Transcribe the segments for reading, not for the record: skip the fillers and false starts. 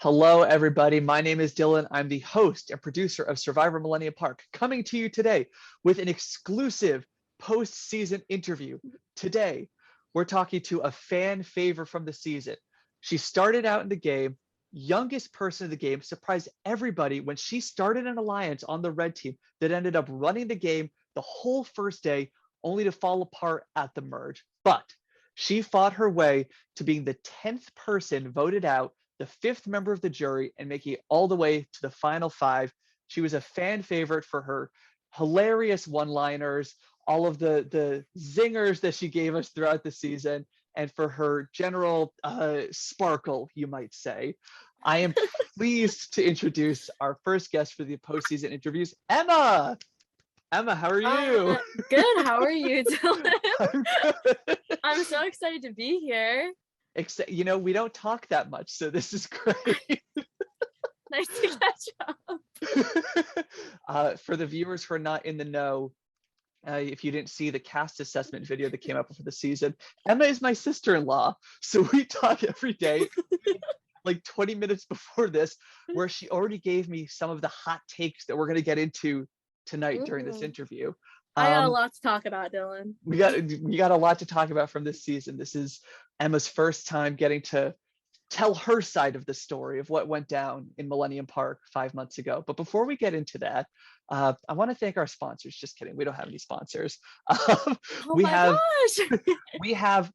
Hello, everybody. My name is Dylan. I'm the host and producer of Survivor Millennium Park, coming to you today with an exclusive post-season interview. Today, we're talking to a fan favorite from the season. She started out in the game, youngest person in the game, surprised everybody when she started an alliance on the red team that ended up running the game the whole first day, only to fall apart at the merge. But she fought her way to being the 10th person voted out, the 5th member of the jury, and making it all the way to the final 5. She was a fan favorite for her hilarious one-liners, all of the zingers that she gave us throughout the season, and for her general sparkle, you might say. I am pleased to introduce our first guest for the postseason interviews, Emma. Emma, how are you? Good. How are you, Dylan? I'm good. I'm so excited to be here. Except, we don't talk that much, so this is great. Nice to catch up. For the viewers who are not in the know, if you didn't see the cast assessment video that came up for the season, Emma is my sister-in-law, so we talk every day. Like 20 minutes before this, where she already gave me some of the hot takes that we're going to get into tonight during this interview. I got a lot to talk about, Dylan. We got a lot to talk about from this season. This is Emma's first time getting to tell her side of the story of what went down in Millennium Park 5 months ago. But before we get into that, I want to thank our sponsors. Just kidding, we don't have any sponsors. We have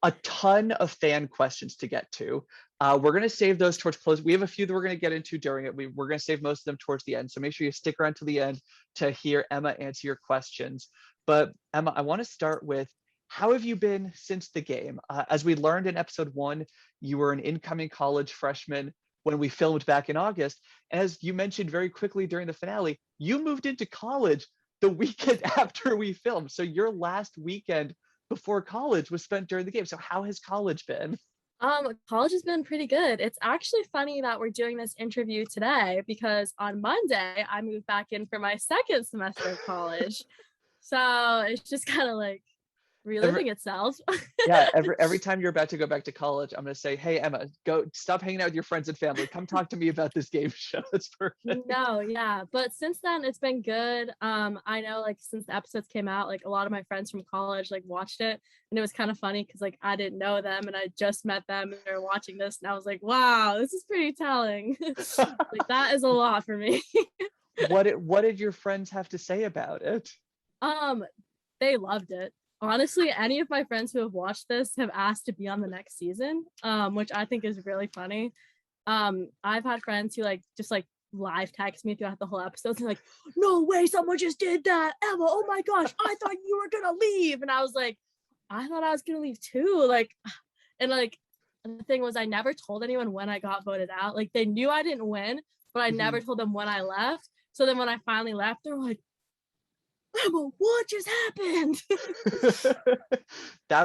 a ton of fan questions to get to. We're going to save those towards close. We have a few that we're going to get into during it. We're going to save most of them towards the end. So make sure you stick around to the end to hear Emma answer your questions. But Emma, I want to start with, how have you been since the game? As we learned in episode 1, you were an incoming college freshman when we filmed back in August. As you mentioned very quickly during the finale, you moved into college the weekend after we filmed. So your last weekend before college was spent during the game. So how has college been? College has been pretty good. It's actually funny that we're doing this interview today because on Monday I moved back in for my second semester of college. So it's just kind of like reliving itself. Yeah, every time you're about to go back to college, I'm going to say, hey, Emma, go stop hanging out with your friends and family. Come talk to me about this game show. It's perfect. No, yeah. But since then, it's been good. I know, like, since the episodes came out, like, a lot of my friends from college, like, watched it. And it was kind of funny because, like, I didn't know them and I just met them and they're watching this. And I was like, wow, this is pretty telling. Like, that is a lot for me. What did your friends have to say about it? They loved it. Honestly, any of my friends who have watched this have asked to be on the next season, which I think is really funny. I've had friends who just live text me throughout the whole episode and like, no way, someone just did that, Emma, oh my gosh, I thought you were gonna leave. And I was like, I thought I was gonna leave too. And the thing was, I never told anyone when I got voted out. Like, they knew I didn't win, but I never told them when I left. So then when I finally left, they were like, Emma, what just happened?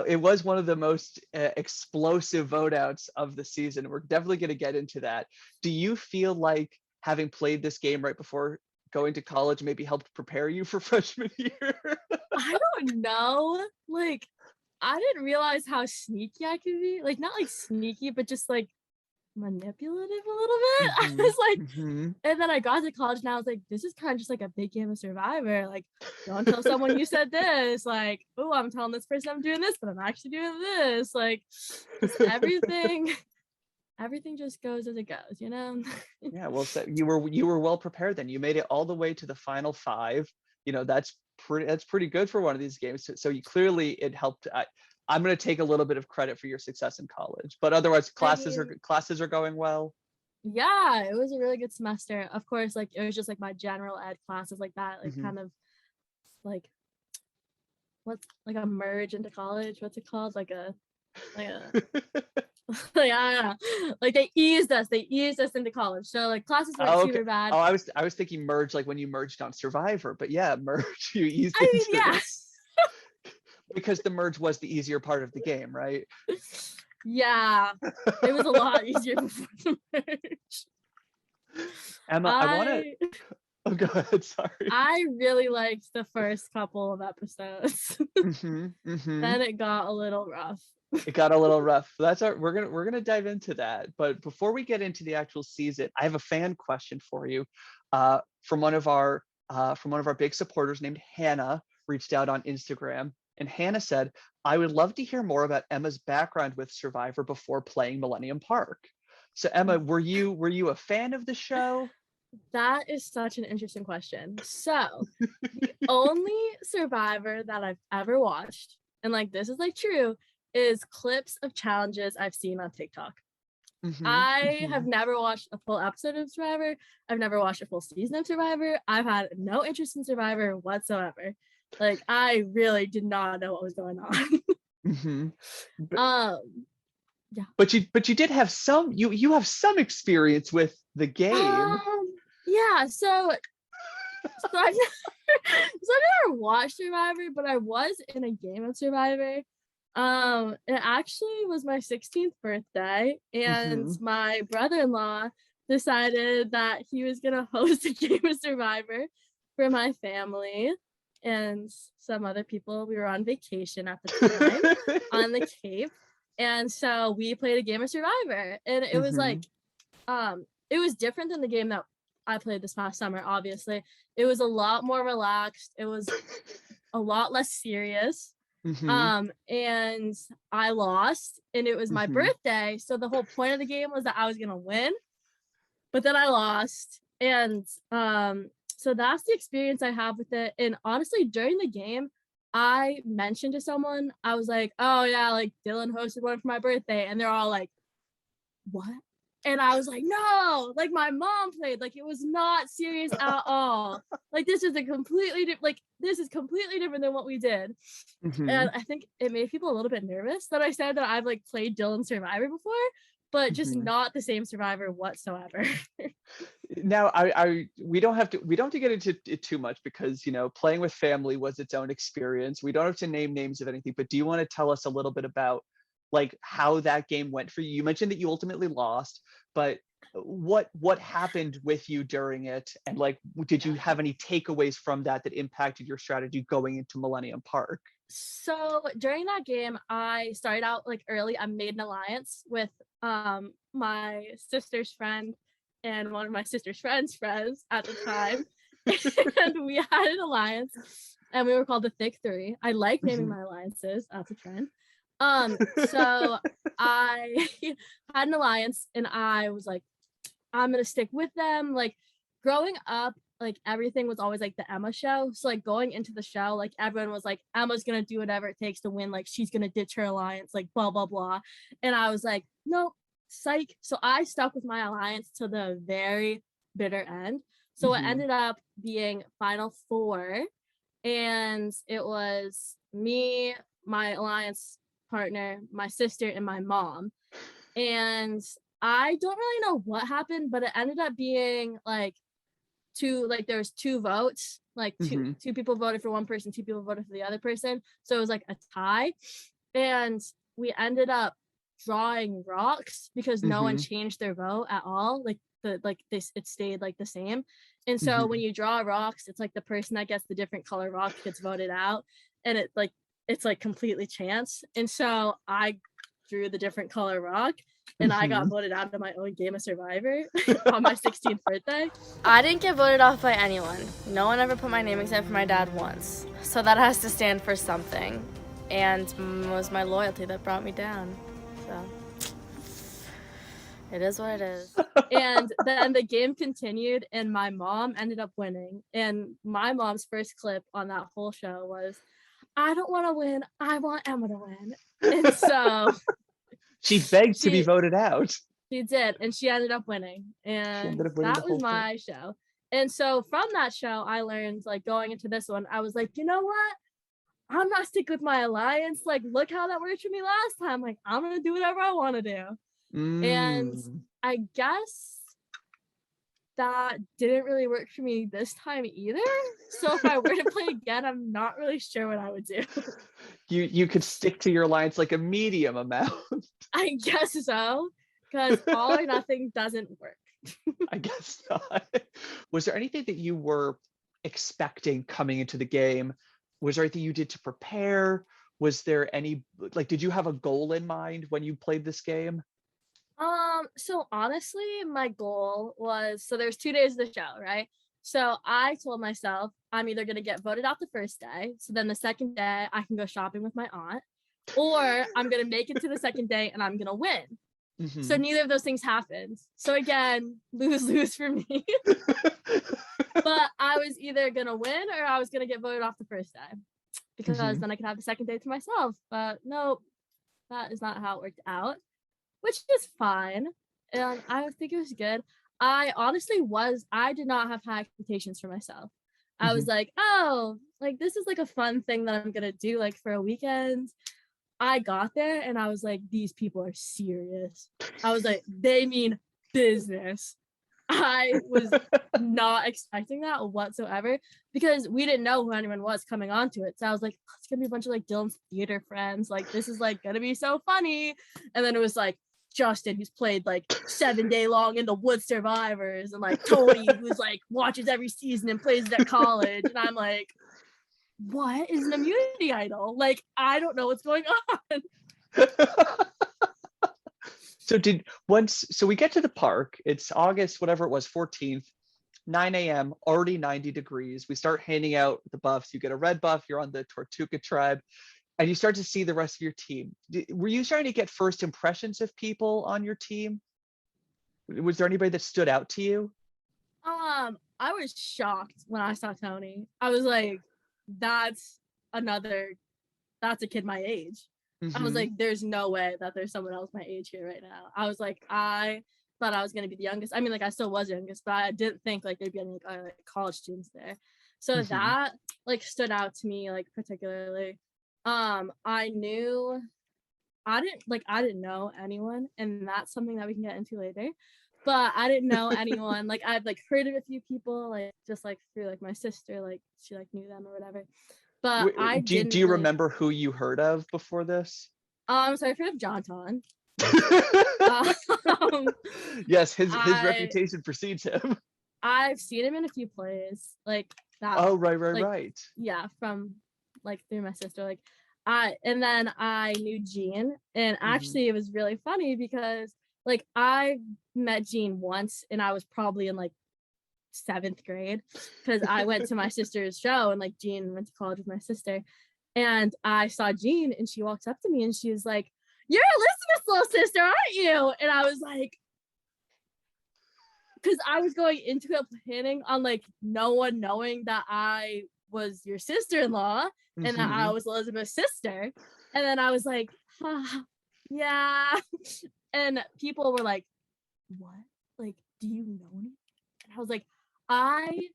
It was one of the most explosive vote outs of the season. We're definitely going to get into that. Do you feel like having played this game right before going to college maybe helped prepare you for freshman year? I don't know. Like, I didn't realize how sneaky I could be. Like, not like sneaky, but just like manipulative a little bit. I was like, and then I got to college and I was like, this is kind of just like a big game of Survivor. Like, don't tell someone you said this. Like, oh, I'm telling this person I'm doing this, but I'm actually doing this. Like, everything just goes as it goes, you know? Yeah, well, so you were well prepared then. You made it all the way to the final 5. That's pretty good for one of these games. So it helped. I'm going to take a little bit of credit for your success in college, but otherwise classes are going well. Yeah, it was a really good semester. Of course, like, it was just like my general ed classes like that, like kind of like, what's like a merge into college? What's it called? Like a like, I don't know. Like, they eased us into college. So like classes weren't super bad. Oh, I was thinking merge like when you merged on Survivor, but yeah, merge, you eased into it. Yeah. Because the merge was the easier part of the game, right? Yeah, it was a lot easier before the merge. Emma, I want to... Oh, go ahead, sorry. I really liked the first couple of episodes. Then it got a little rough. It got a little rough. We're gonna dive into that. But before we get into the actual season, I have a fan question for you. From one of our big supporters named Hannah, reached out on Instagram, and Hannah said, "I would love to hear more about Emma's background with Survivor before playing Millennium Park." So Emma, were you a fan of the show? That is such an interesting question. So the only Survivor that I've ever watched, and like this is like true, is clips of challenges I've seen on TikTok. I have never watched a full episode of Survivor. I've never watched a full season of Survivor. I've had no interest in Survivor whatsoever. Like I really did not know what was going on. But, Yeah. but you did have you have some experience with the game. Yeah, so I've never watched Survivor, but I was in a game of Survivor. It actually was my 16th birthday, and my brother-in-law decided that he was gonna host a game of Survivor for my family and some other people. We were on vacation at the time on the Cape, and so we played a game of Survivor, and it was like, it was different than the game that I played this past summer. Obviously, it was a lot more relaxed. It was a lot less serious. And I lost, and it was my birthday, so the whole point of the game was that I was gonna win, but then I lost. And so that's the experience I have with it. And honestly, during the game, I mentioned to someone, I was like, oh yeah, like Dylan hosted one for my birthday, and they're all like, what? And I was like, no, like my mom played, like it was not serious at all. Like this is completely different than what we did. And I think it made people a little bit nervous that I said that I've like played Dylan Survivor before, but just not the same Survivor whatsoever. Now we don't have to get into it too much, because playing with family was its own experience. We don't have to name names of anything, but do you want to tell us a little bit about like how that game went for you? You mentioned that you ultimately lost, but what happened with you during it, and like did you have any takeaways from that impacted your strategy going into Millennium Park? So during that game, I started out like early. I made an alliance with my sister's friend and one of my sister's friends at the time. And we had an alliance, and we were called the Thick Three. I like naming my alliances. That's a trend. So I had an alliance, and I was like, I'm gonna stick with them. Like growing up, like everything was always like the Emma show. So like going into the show, like everyone was like, Emma's gonna do whatever it takes to win. Like she's gonna ditch her alliance, like blah blah blah. And I was like, no, psych. So I stuck with my alliance to the very bitter end. So it ended up being final four, and it was me, my alliance partner, my sister, and my mom. And I don't really know what happened, but it ended up being like there's two votes, like two people voted for one person, two people voted for the other person, so it was like a tie. And we ended up drawing rocks because no one changed their vote at all. Like it stayed like the same. And so when you draw rocks, it's like the person that gets the different color rock gets voted out, and it's like completely chance. And so I drew the different color rock, and I got voted out of my own game of Survivor on my 16th birthday. I didn't get voted off by anyone. No one ever put my name except for my dad once. So that has to stand for something. And it was my loyalty that brought me down. So it is what it is. And then the game continued, and my mom ended up winning. And my mom's first clip on that whole show was, I don't want to win, I want Emma to win. And so she begged to be voted out. She did, and she ended up winning. And that was my show. And so from that show, I learned, like, going into this one, I was like, you know what? I'm not sticking with my alliance. Like, look how that worked for me last time. Like, I'm gonna do whatever I want to do. And I guess that didn't really work for me this time either. So if I were to play again, I'm not really sure what I would do. You could stick to your alliance like a medium amount. I guess so, because all or nothing doesn't work. I guess not. Was there anything that you were expecting coming into the game? Was there anything you did to prepare? Was there any, like, did you have a goal in mind when you played this game? So honestly, my goal was, so there's 2 days of the show, right? So I told myself I'm either gonna get voted out the first day, so then the second day I can go shopping with my aunt, or I'm gonna make it to the second day and I'm gonna win. So neither of those things happened. So again, lose for me. But I was either gonna win or I was gonna get voted off the first day, because then I could have the second day to myself. But nope, that is not how it worked out, which is fine. And I think it was good. I did not have high expectations for myself. I was like, oh, like this is like a fun thing that I'm gonna do like for a weekend. I got there and I was like, these people are serious. I was like, they mean business. I was not expecting that whatsoever, because we didn't know who anyone was coming onto it. So I was like, oh, it's gonna be a bunch of like Dylan's theater friends. Like, this is like gonna be so funny. And then it was like Justin, who's played like 7 Day Long in the Wood Survivors, and like Tony, who's like watches every season and plays it at college. And I'm like, what is an immunity idol? Like, I don't know what's going on. So we get to the park. It's August, whatever it was, 14th, 9 a.m., already 90 degrees. We start handing out the buffs. You get a red buff, you're on the Tortuga tribe, and you start to see the rest of your team. Were you starting to get first impressions of people on your team? Was there anybody that stood out to you? I was shocked when I saw Tony. I was like, that's a kid my age. I was like, there's no way that there's someone else my age here right now. I was like, I thought I was going to be the youngest. I mean, like, I still was youngest, but I didn't think like there'd be any like college students there. So that like stood out to me, like, particularly. I didn't know anyone, and that's something that we can get into later. But I didn't know anyone. Like, I've like heard of a few people, like just like through like my sister, like she like knew them or whatever. But do you remember who you heard of before this? So I've heard of Jonton. Yes, his reputation precedes him. I've seen him in a few plays, like that. Oh, right. Yeah, from like through my sister. Like, and then I knew Jean, and actually it was really funny because like I met Jean once, and I was probably in like 7th grade, because I went to my sister's show, and like Jean went to college with my sister, and I saw Jean, and she walks up to me and she was like, "You're Elizabeth's little sister, aren't you?" And I was like, because I was going into it planning on like no one knowing that I was your sister-in-law and that I was Elizabeth's sister. And then I was like, yeah. And people were like, what? Like, do you know me? And I was like, I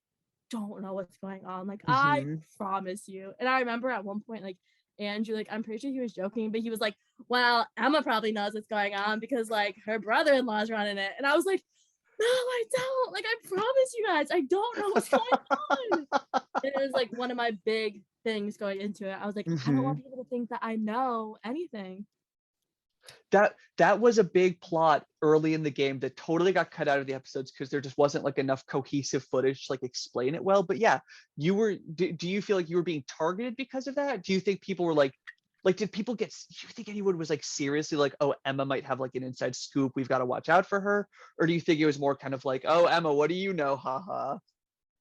don't know what's going on. Like, I promise you. And I remember at one point, like, Andrew, like, I'm pretty sure he was joking, but he was like, well, Emma probably knows what's going on because like her brother-in-law's running it. And I was like, no, I don't. Like, I promise you guys, I don't know what's going on. And it was like one of my big things going into it. I was like, I don't want people to think that I know anything. That was a big plot early in the game that totally got cut out of the episodes because there just wasn't like enough cohesive footage to like explain it well. But yeah, do you feel like you were being targeted because of that? Do you think people were like did people do you think anyone was like seriously like, oh, Emma might have like an inside scoop, we've got to watch out for her? Or do you think it was more kind of like, oh, Emma, what do you know, haha?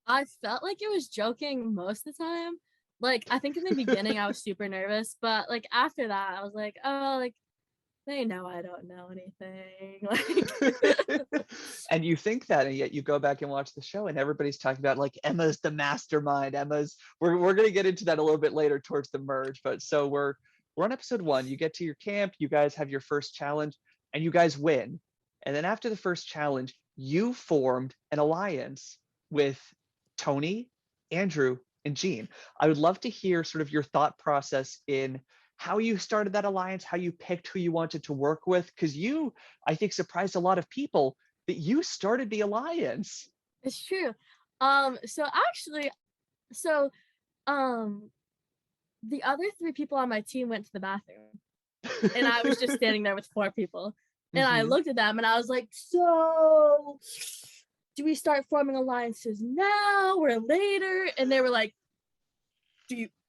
I felt like it was joking most of the time. Like, I think in the beginning I was super nervous, but like after that I was like, oh, like they know I don't know anything. Like, and you think that, and yet you go back and watch the show and everybody's talking about like Emma's the mastermind. We're going to get into that a little bit later towards the merge. But so we're on episode 1. You get to your camp, you guys have your first challenge and you guys win. And then after the first challenge, you formed an alliance with Tony, Andrew, and Jean. I would love to hear sort of your thought process in how you started that alliance, how you picked who you wanted to work with, because you, I think, surprised a lot of people that you started the alliance. It's true. The other 3 people on my team went to the bathroom, and I was just standing there with 4 people, and I looked at them and I was like, so do we start forming alliances now or later? And they were like,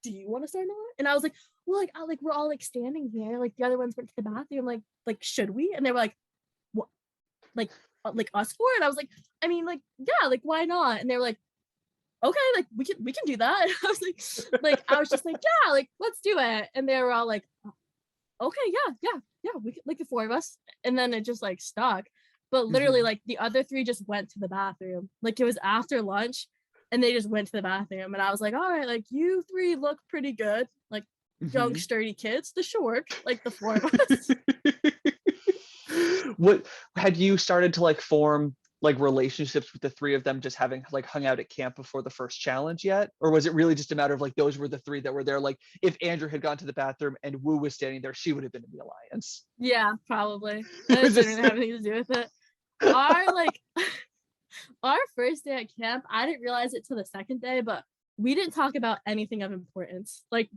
do you want to start an alliance? And I was like, well, like we're all like standing here, like the other ones went to the bathroom, like should we? And they were like, what, like us for it? I was like, I mean, like, yeah, like why not? And they were like, okay, like we can do that. And I was like I was just like, yeah, like let's do it. And they were all like, okay, yeah, we can, like the four of us. And then it just like stuck. But literally, like the other three just went to the bathroom. Like it was after lunch, and they just went to the bathroom. And I was like, all right, like you three look pretty good, like young sturdy kids. The short, like the four of us. What had you started to like form like relationships with the three of them, just having like hung out at camp before the first challenge yet? Or was it really just a matter of like those were the three that were there? Like if Andrew had gone to the bathroom and Wu was standing there, she would have been in the alliance. Yeah, probably. It didn't have anything to do with it. Our first day at camp, I didn't realize it till the second day, but we didn't talk about anything of importance, like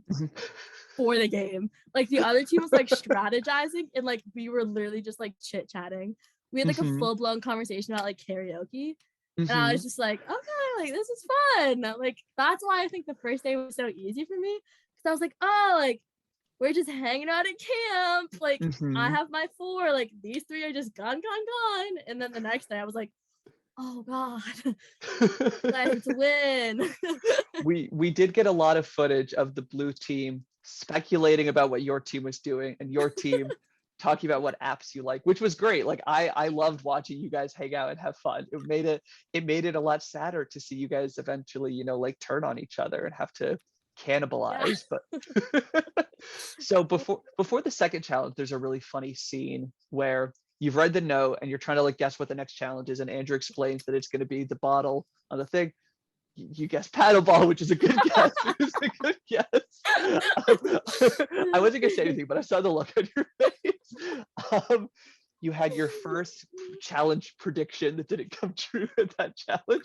for the game. Like the other team was like strategizing, and like we were literally just like chit-chatting. We had like a full-blown conversation about like karaoke. And I was just like, okay, like this is fun. Like that's why I think the first day was so easy for me. Cause I was like, oh, like we're just hanging out at camp. Like I have my four, like these three are just gone. And then the next day I was like, oh God, I have to win. we did get a lot of footage of the blue team speculating about what your team was doing and your team talking about what apps you like, which was great. Like I loved watching you guys hang out and have fun. It made it a lot sadder to see you guys eventually, you know, like turn on each other and have to cannibalize. Yeah. But so before the second challenge, there's a really funny scene where you've read the note and you're trying to like guess what the next challenge is, and Andrew explains that it's going to be the bottle on the thing. You guess paddleball, which is a good guess. It was a good guess. I wasn't gonna say anything, but I saw the look on your face. You had your first challenge prediction that didn't come true at that challenge.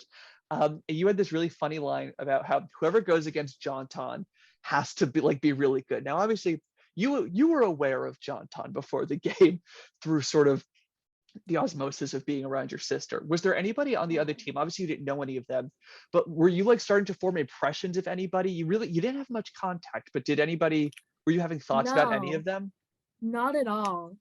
And you had this really funny line about how whoever goes against Jonton has to be really good. Now, obviously, you were aware of Jonton before the game through sort of the osmosis of being around your sister. Was there anybody on the other team? Obviously you didn't know any of them, but were you like starting to form impressions of anybody? You didn't have much contact, but were you having thoughts about any of them? Not at all.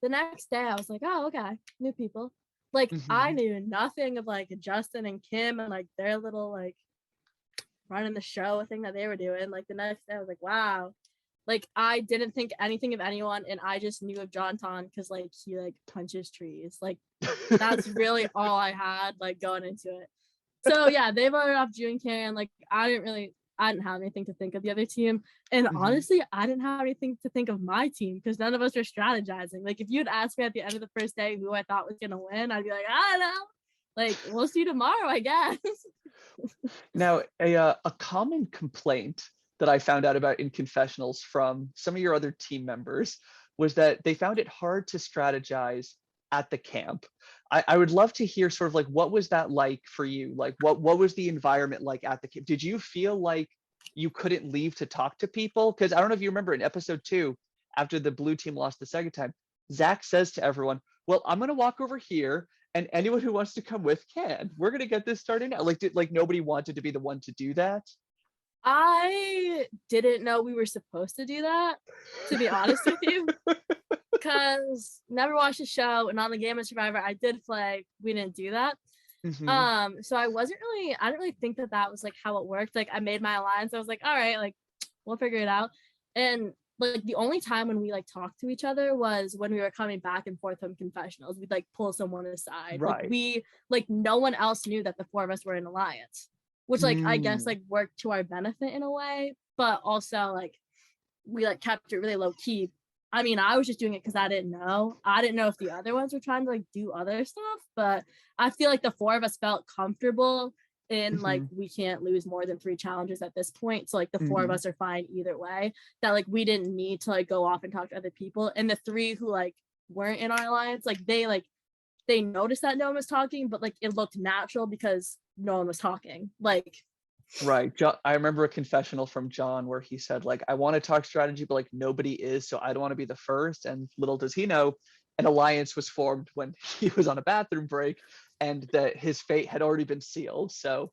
The next day I was like, oh, okay, new people. Like I knew nothing of like Justin and Kim and like their little like running the show thing that they were doing. Like the next day I was like, wow. Like I didn't think anything of anyone, and I just knew of Jonton because like he like punches trees. Like that's really all I had like going into it. So yeah, they voted off June Karen. Like I didn't have anything to think of the other team, and honestly, I didn't have anything to think of my team because none of us were strategizing. Like if you'd asked me at the end of the first day who I thought was gonna win, I'd be like, I don't know. Like we'll see tomorrow, I guess. Now, a common complaint that I found out about in confessionals from some of your other team members was that they found it hard to strategize at the camp. I would love to hear sort of like, what was that like for you? Like what was the environment like at the camp? Did you feel like you couldn't leave to talk to people? Because I don't know if you remember in episode 2, after the blue team lost the second time, Zach says to everyone, well, I'm gonna walk over here and anyone who wants to come with can. We're gonna get this started now. Like nobody wanted to be the one to do that. I didn't know we were supposed to do that, to be honest with you, because never watched the show, and on the Game of Survivor I did play, we didn't do that. So I didn't really think that was like how it worked. Like I made my alliance, I was like, all right, like we'll figure it out. And like the only time when we like talked to each other was when we were coming back and forth from confessionals. We'd like pull someone aside. Right. Like no one else knew that the four of us were in alliance, which like I guess like worked to our benefit in a way, but also like we like kept it really low key. I mean, I was just doing it because I didn't know if the other ones were trying to like do other stuff, but I feel like the four of us felt comfortable in like we can't lose more than 3 challenges at this point, so like the 4 of us are fine either way, that like we didn't need to like go off and talk to other people. And the 3 who like weren't in our alliance, like they noticed that no one was talking, but like it looked natural because no one was talking. Like right. I remember a confessional from John where he said like, I want to talk strategy, but like nobody is, so I don't want to be the first. And little does he know, an alliance was formed when he was on a bathroom break and that his fate had already been sealed. So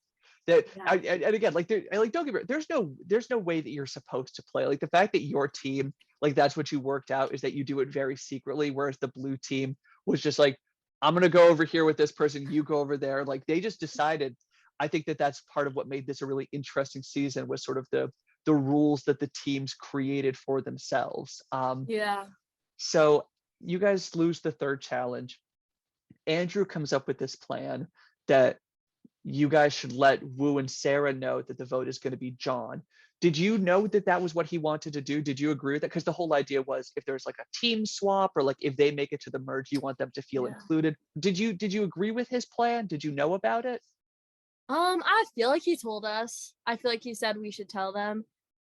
That Yeah. and again, like, like, don't get me wrong, there's no way that you're supposed to play. Like, the fact that your team, like, that's what you worked out, is that you do it very secretly, whereas the blue team was just like, I'm gonna go over here with this person, you go over there. Like, they just decided. I think that that's part of what made this a really interesting season, was sort of the rules that the teams created for themselves. Yeah. So you guys lose the third challenge. Andrew comes up with this plan that you guys should let Wu and Sarah know that the vote is going to be John. Did you know that that was what he wanted to do? Did you agree with that? Because the whole idea was, if there's like a team swap, or like if they make it to the merge, you want them to feel Yeah. included. Did you agree with his plan? Did you know about it? I feel like he told us. I feel like he said we should tell them.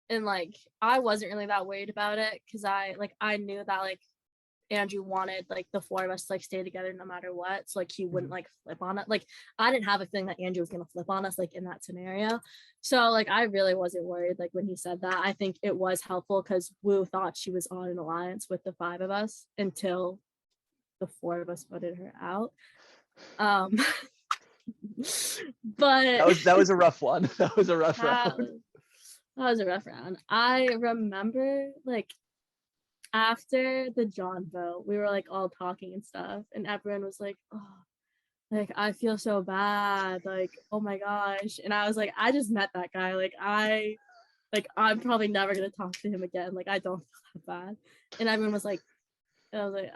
And like I wasn't really that worried about it, because I knew that like Andrew wanted like the four of us to like stay together no matter what. So like he wouldn't like flip on it. Like I didn't have a feeling that Andrew was gonna flip on us like in that scenario. So like I really wasn't worried like when he said that. I think it was helpful because Wu thought she was on an alliance with the five of us until the four of us voted her out. But That was a rough one. That was a rough that round. was a rough round. I remember like after the John vote, we were like all talking and stuff, and everyone was like, "Oh, like I feel so bad, like oh my gosh." And I was like, I just met that guy, I'm probably never gonna talk to him again. Like I don't feel that bad. And everyone was like, I was like,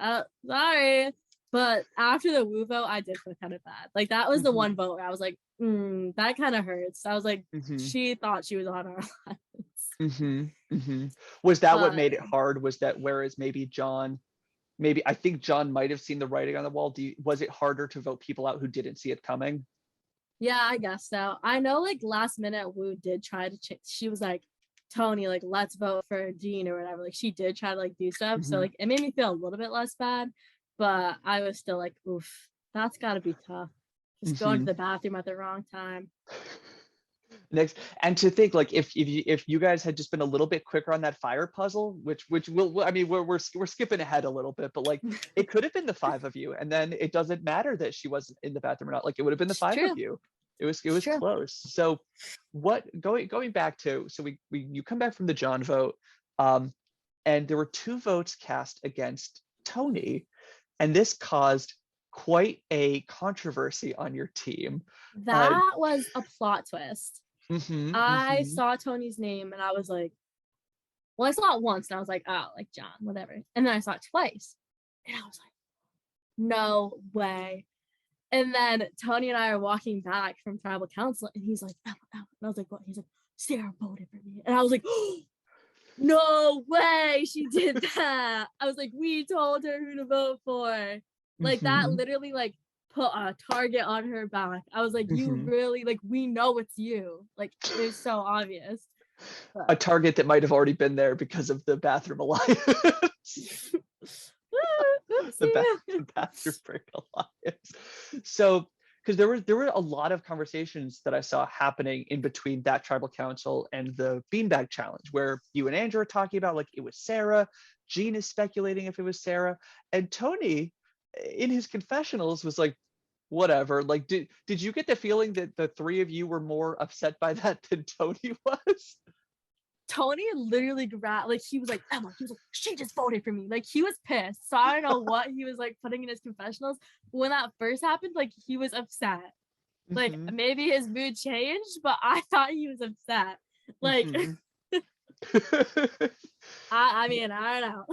sorry. But after the Wu vote, I did feel kind of bad. Like that was the one vote where I was like, that kind of hurts. I was like, she thought she was on our alliance. Was that what made it hard? Was that, whereas maybe John, I think John might have seen the writing on the wall. Was it harder to vote people out who didn't see it coming? Yeah, I guess so. I know like last minute Wu did try to she was like, Tony, like let's vote for Jean or whatever. Like she did try to like do stuff. So like it made me feel a little bit less bad, but I was still like, oof, that's gotta be tough. Just going to the bathroom at the wrong time. Next, and to think like if you guys had just been a little bit quicker on that fire puzzle, which will, I mean, we're skipping ahead a little bit, but like it could have been the five of you, and then it doesn't matter that she wasn't in the bathroom or not. Like it would have been the five of you. It was close. So what going back to, so you come back from the John vote, and there were 2 votes cast against Tony, and this caused quite a controversy on your team. That was a plot twist. I saw Tony's name and I was like, well, I saw it once and I was like, oh, like John, whatever. And then I saw it twice and I was like, no way. And then Tony and I are walking back from tribal council and he's like, Emma. And I was like, what? He's like, Sarah voted for me. And I was like, oh, no way she did that. I was like, we told her who to vote for. Like that literally like put a target on her back. I was like, you really, like, we know it's you. Like it was so obvious. But a target that might have already been there because of the bathroom alliance. the bathroom break alliance. So because there were a lot of conversations that I saw happening in between that tribal council and the beanbag challenge, where you and Andrew are talking about like it was Sarah, Jean is speculating if it was Sarah, and Tony in his confessionals was like, whatever. Like did you get the feeling that the 3 of you were more upset by that than Tony was? Tony literally grabbed, like he was like, Emma, he was like, she just voted for me. Like he was pissed. So I don't know what he was like putting in his confessionals. But when that first happened, like he was upset. Like maybe his mood changed, but I thought he was upset. Like I mean, I don't know.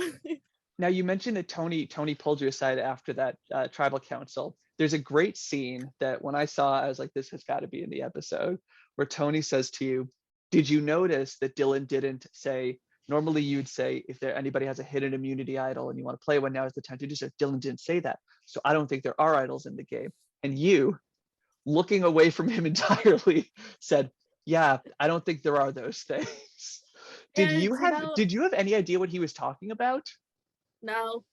Now you mentioned that Tony pulled you aside after that tribal council. There's a great scene that when I saw, I was like, this has got to be in the episode, where Tony says to you, did you notice that Dylan didn't say, normally you'd say, if anybody has a hidden immunity idol and you want to play one, now is the time to do so. Dylan didn't say that. So I don't think there are idols in the game. And you, looking away from him entirely, said, yeah, I don't think there are those things. Did you have any idea what he was talking about? No,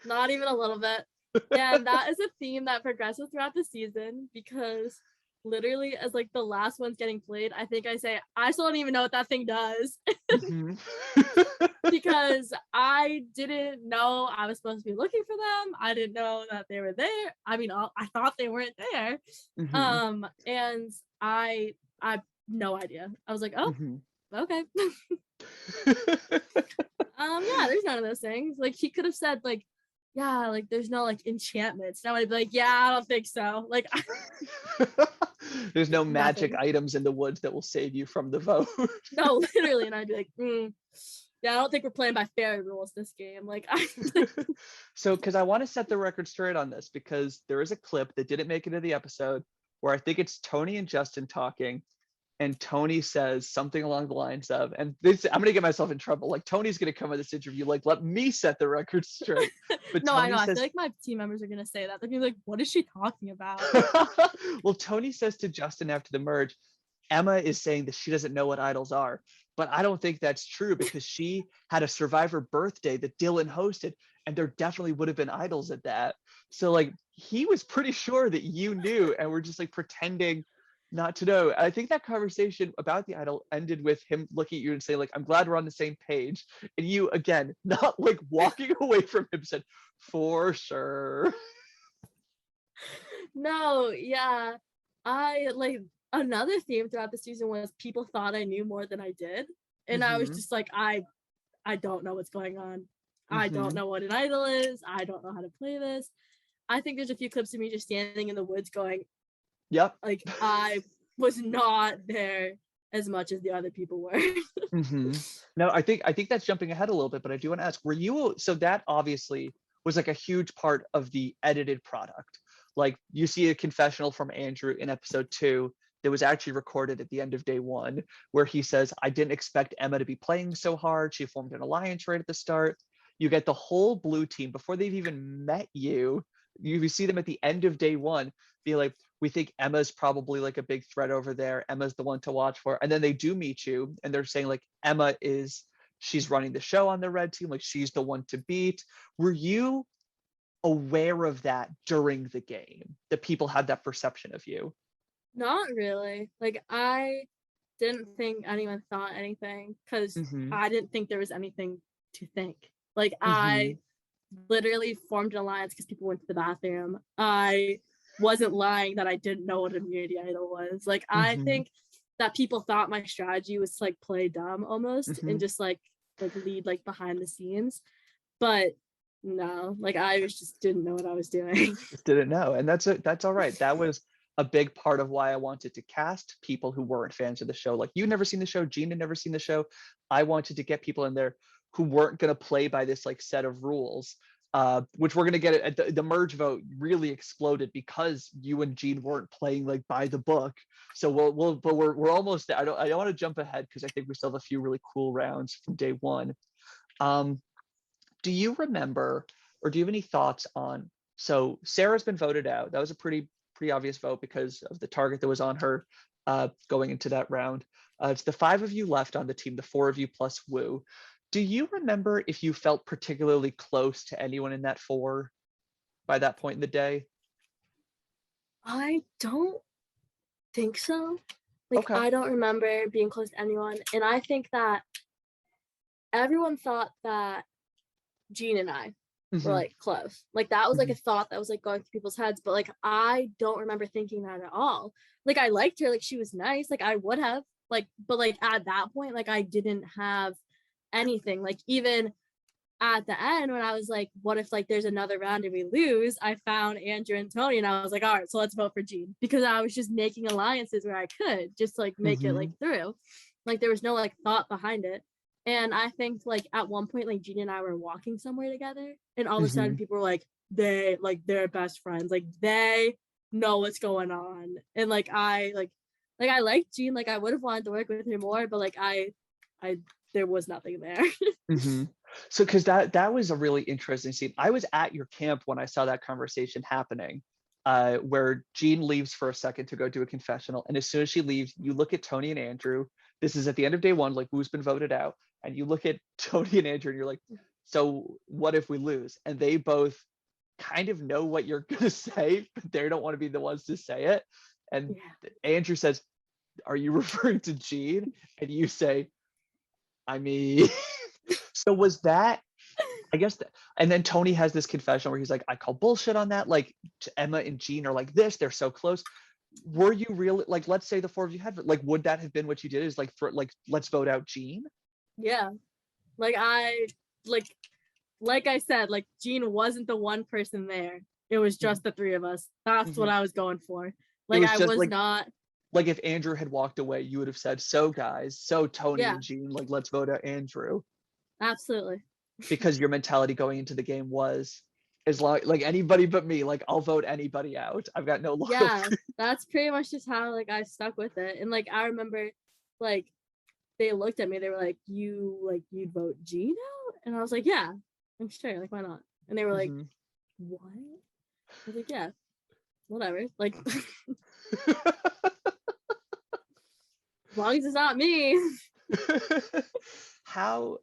not even a little bit. And that is a theme that progresses throughout the season, because literally as like the last one's getting played, I think I say, I still don't even know what that thing does. Because I didn't know I was supposed to be looking for them. I didn't know that they were there. I mean, I thought they weren't there. And I I have no idea. I was like, oh, Mhm. okay. Yeah, there's none of those things. Like he could have said like, yeah, like there's no like enchantments. Now I'd be like, yeah, I don't think so. Like There's no magic nothing. items in the woods that will save you from the vote. No, literally. And I'd be like, yeah, I don't think we're playing by fairy rules this game. Like So, because I want to set the record straight on this, because there is a clip that didn't make it into the episode where I think it's Tony and Justin talking, and Tony says something along the lines of, and this, I'm gonna get myself in trouble. Like Tony's gonna come in this interview, like, let me set the record straight. But no, I Tony know. I says, feel like my team members are gonna say that. They're gonna be like, what is she talking about? well, Tony says to Justin after the merge, Emma is saying that she doesn't know what idols are. But I don't think that's true, because she had a Survivor birthday that Dylan hosted, and there definitely would have been idols at that. So like he was pretty sure that you knew, and we're just like pretending not to know. I think that conversation about the idol ended with him looking at you and saying like, I'm glad we're on the same page. And you, again, not like walking away from him, said, for sure. No, yeah. I like another theme throughout the season was people thought I knew more than I did. And I was Mhm. just like, I don't know what's going on. I don't Mhm. know what an idol is. I don't know how to play this. I think there's a few clips of me just standing in the woods going, Yep. like, I was not there as much as the other people were. No, I think that's jumping ahead a little bit, but I do want to ask, were you, so that obviously was like a huge part of the edited product. Like you see a confessional from Andrew in episode 2 that was actually recorded at the end of day 1, where he says, I didn't expect Emma to be playing so hard. She formed an alliance right at the start. You get the whole blue team before they've even met you. You see them at the end of day 1 be like, we think Emma's probably like a big threat over there. Emma's the one to watch for. And then they do meet you, and they're saying like Emma is, she's running the show on the red team, like she's the one to beat. Were you aware of that during the game, that people had that perception of you? Not really. Like, I didn't think anyone thought anything because Mm-hmm. I didn't think there was anything to think. Like, Mm-hmm. I literally formed an alliance because people went to the bathroom. I wasn't lying that I didn't know what immunity idol was. Like, I Mm-hmm. think that people thought my strategy was to like play dumb almost Mm-hmm. and just like lead like behind the scenes. But no, like I was just didn't know what I was doing. Just didn't know, and that's all right. That was a big part of why I wanted to cast people who weren't fans of the show. Like you'd never seen the show, Gene had never seen the show. I wanted to get people in there who weren't going to play by this like set of rules, which we're going to get at the merge vote really exploded because you and Gene weren't playing like by the book. So but we're almost there. I don't want to jump ahead because I think we still have a few really cool rounds from day 1. Um, do you remember, or do you have any thoughts on, so Sarah's been voted out. That was a pretty obvious vote because of the target that was on her going into that round. It's the 5 of you left on the team, the 4 of you plus Wu. Do you remember if you felt particularly close to anyone in that 4 by that point in the day? I don't think so. Like, Okay. I don't remember being close to anyone. And I think that everyone thought that Gene and I were Hmm. like close. Like, that was like Hmm. a thought that was like going through people's heads. But like, I don't remember thinking that at all. Like, I liked her. Like, she was nice. Like, I would have. Like, but like at that point, like, I didn't have anything. Like, even at the end when I was like, what if like there's another round and we lose, I found Andrew and Tony and I was like, all right, so let's vote for Gene, because I was just making alliances where I could just like make it like Hmm. through. Like there was no like thought behind it. And I think like at one point like Gene and I were walking somewhere together and all of a Hmm. sudden people were like, they're best friends, like they know what's going on. And like I liked Gene, like I would have wanted to work with her more, but like I there was nothing there. Hmm. So, because that was a really interesting scene. I was at your camp when I saw that conversation happening, where Jean leaves for a second to go do a confessional, and as soon as she leaves, you look at Tony and Andrew. This is at the end of day 1, like who's been voted out, and you look at Tony and Andrew, and you're like, "So what if we lose?" And they both kind of know what you're gonna say, but they don't want to be the ones to say it. And Yeah. Andrew says, "Are you referring to Jean?" And you say, "I mean." So was that, I guess, and then Tony has this confession where he's like, I call bullshit on that. Like Emma and Gene are like this, they're so close. were you really like, let's say the four of you had, like, would that have been what you did, is like, for like, let's vote out Jean? Yeah. Like like I said, like Jean wasn't the one person there. It was just the three of us. That's what I was going for. Like I was not like if Andrew had walked away, you would have said, so guys, so Tony Yeah. and Jean, like, let's vote out Andrew. Absolutely. Because your mentality going into the game was, as long like anybody but me, like I'll vote anybody out. I've got no loyalty. Yeah, that's pretty much just how like I stuck with it. And like I remember like they looked at me, they were like, you'd vote Jean out? And I was like, yeah, I'm sure, like why not? And they were like, what? I was like, yeah, whatever. Like as long as it's not me. How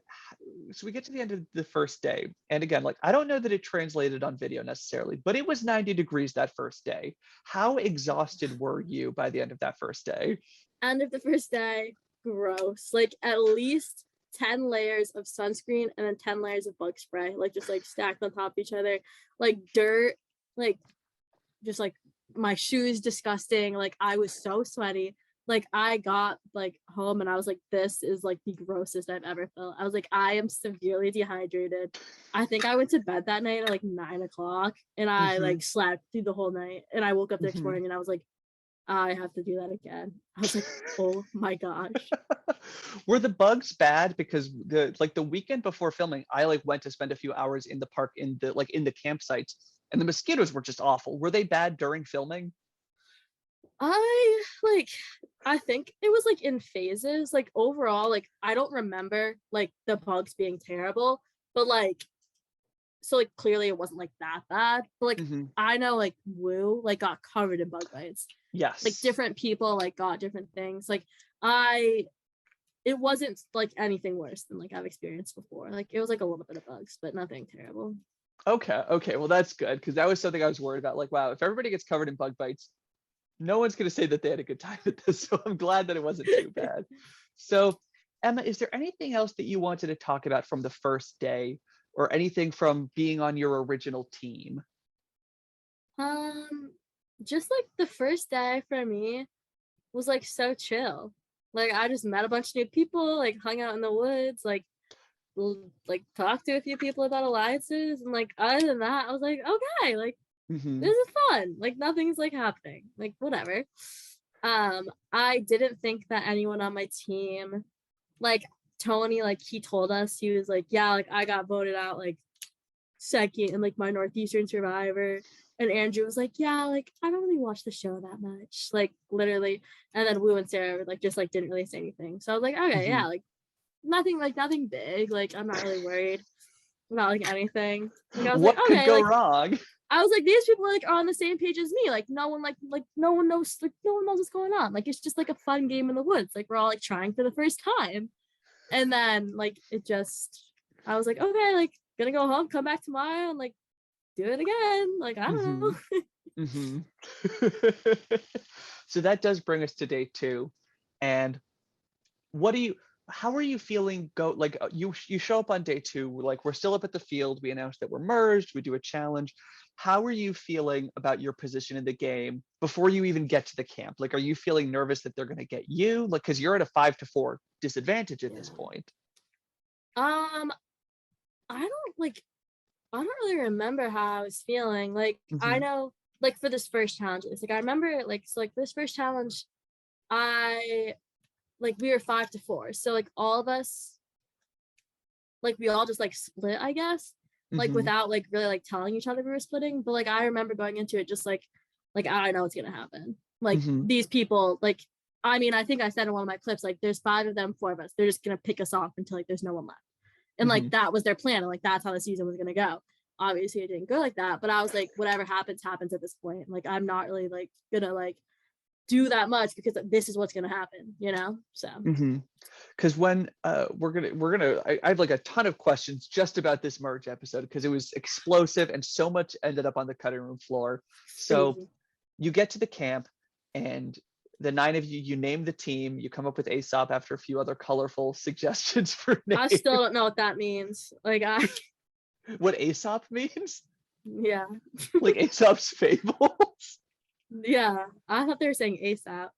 so we get to the end of the first day, and again, like I don't know that it translated on video necessarily, but it was 90 degrees that first day. How exhausted were you by the end of that first day? End of the first day, gross. Like at least 10 layers of sunscreen and then 10 layers of bug spray, like just like stacked on top of each other, like dirt, like just like my shoes disgusting. Like I was so sweaty. Like I got like home and I was like, this is like the grossest I've ever felt. I was like, I am severely dehydrated. I think I went to bed that night at like 9 o'clock and I like slept through the whole night, and I woke up the next morning and I was like, I have to do that again. I was like, oh my gosh. Were the bugs bad? Because the weekend before filming, I like went to spend a few hours in the park in the campsites, and the mosquitoes were just awful. Were they bad during filming? I think it was like in phases. Like overall, like I don't remember like the bugs being terrible, but like so like clearly it wasn't like that bad. But like I know like Woo like got covered in bug bites. Yes. Like different people like got different things. Like it wasn't like anything worse than like I've experienced before. Like it was like a little bit of bugs, but nothing terrible. Okay, well that's good, because that was something I was worried about. Like, wow, if everybody gets covered in bug bites, no one's going to say that they had a good time with this. So I'm glad that it wasn't too bad. So Emma, is there anything else that you wanted to talk about from the first day, or anything from being on your original team? Just like the first day for me was like so chill. Like I just met a bunch of new people, like hung out in the woods, like talked to a few people about alliances, and like other than that, I was like, okay, like this is fun. Like nothing's like happening. Like whatever. I didn't think that anyone on my team, like Tony, like he told us, he was like, yeah, like I got voted out like second in like my Northeastern Survivor. And Andrew was like, yeah, like I don't really watch the show that much, like literally. And then Woo and Sarah like just like didn't really say anything. So I was like, okay, yeah, like nothing big. Like I'm not really worried about like anything. Like, I was what like, could okay, go like, wrong? I was like, these people like are on the same page as me. Like no one no one knows what's going on. Like it's just like a fun game in the woods. Like we're all like trying for the first time. And then like I was like, okay, like gonna go home, come back tomorrow, and like do it again. Like I don't know. So that does bring us to day 2. And how are you feeling you show up on day 2, like we're still up at the field, we announced that we're merged, we do a challenge. How are you feeling about your position in the game before you even get to the camp? Like, are you feeling nervous that they're going to get you? Like, because you're at a 5-4 disadvantage at this point. I don't really remember how I was feeling. Like I know like for this first challenge, it's like I remember like this first challenge, we were 5-4. So like all of us, like we all just like split, I guess. Like without like really like telling each other we were splitting. But like I remember going into it just like I don't know what's gonna happen. Like these people, like I mean, I think I said in one of my clips, like there's 5 of them, 4 of us. They're just gonna pick us off until like there's no one left. And like that was their plan, and like that's how the season was gonna go. Obviously it didn't go like that, but I was like, whatever happens at this point. Like I'm not really like gonna like do that much because this is what's gonna happen, you know. So because when I have like a ton of questions just about this merge episode, because it was explosive and so much ended up on the cutting room floor. So you get to the camp, and the 9 of you name the team, you come up with Aesop after a few other colorful suggestions for names. I still don't know what that means. Like what Aesop means? Yeah. Like Aesop's fables? Yeah, I thought they were saying ASAP,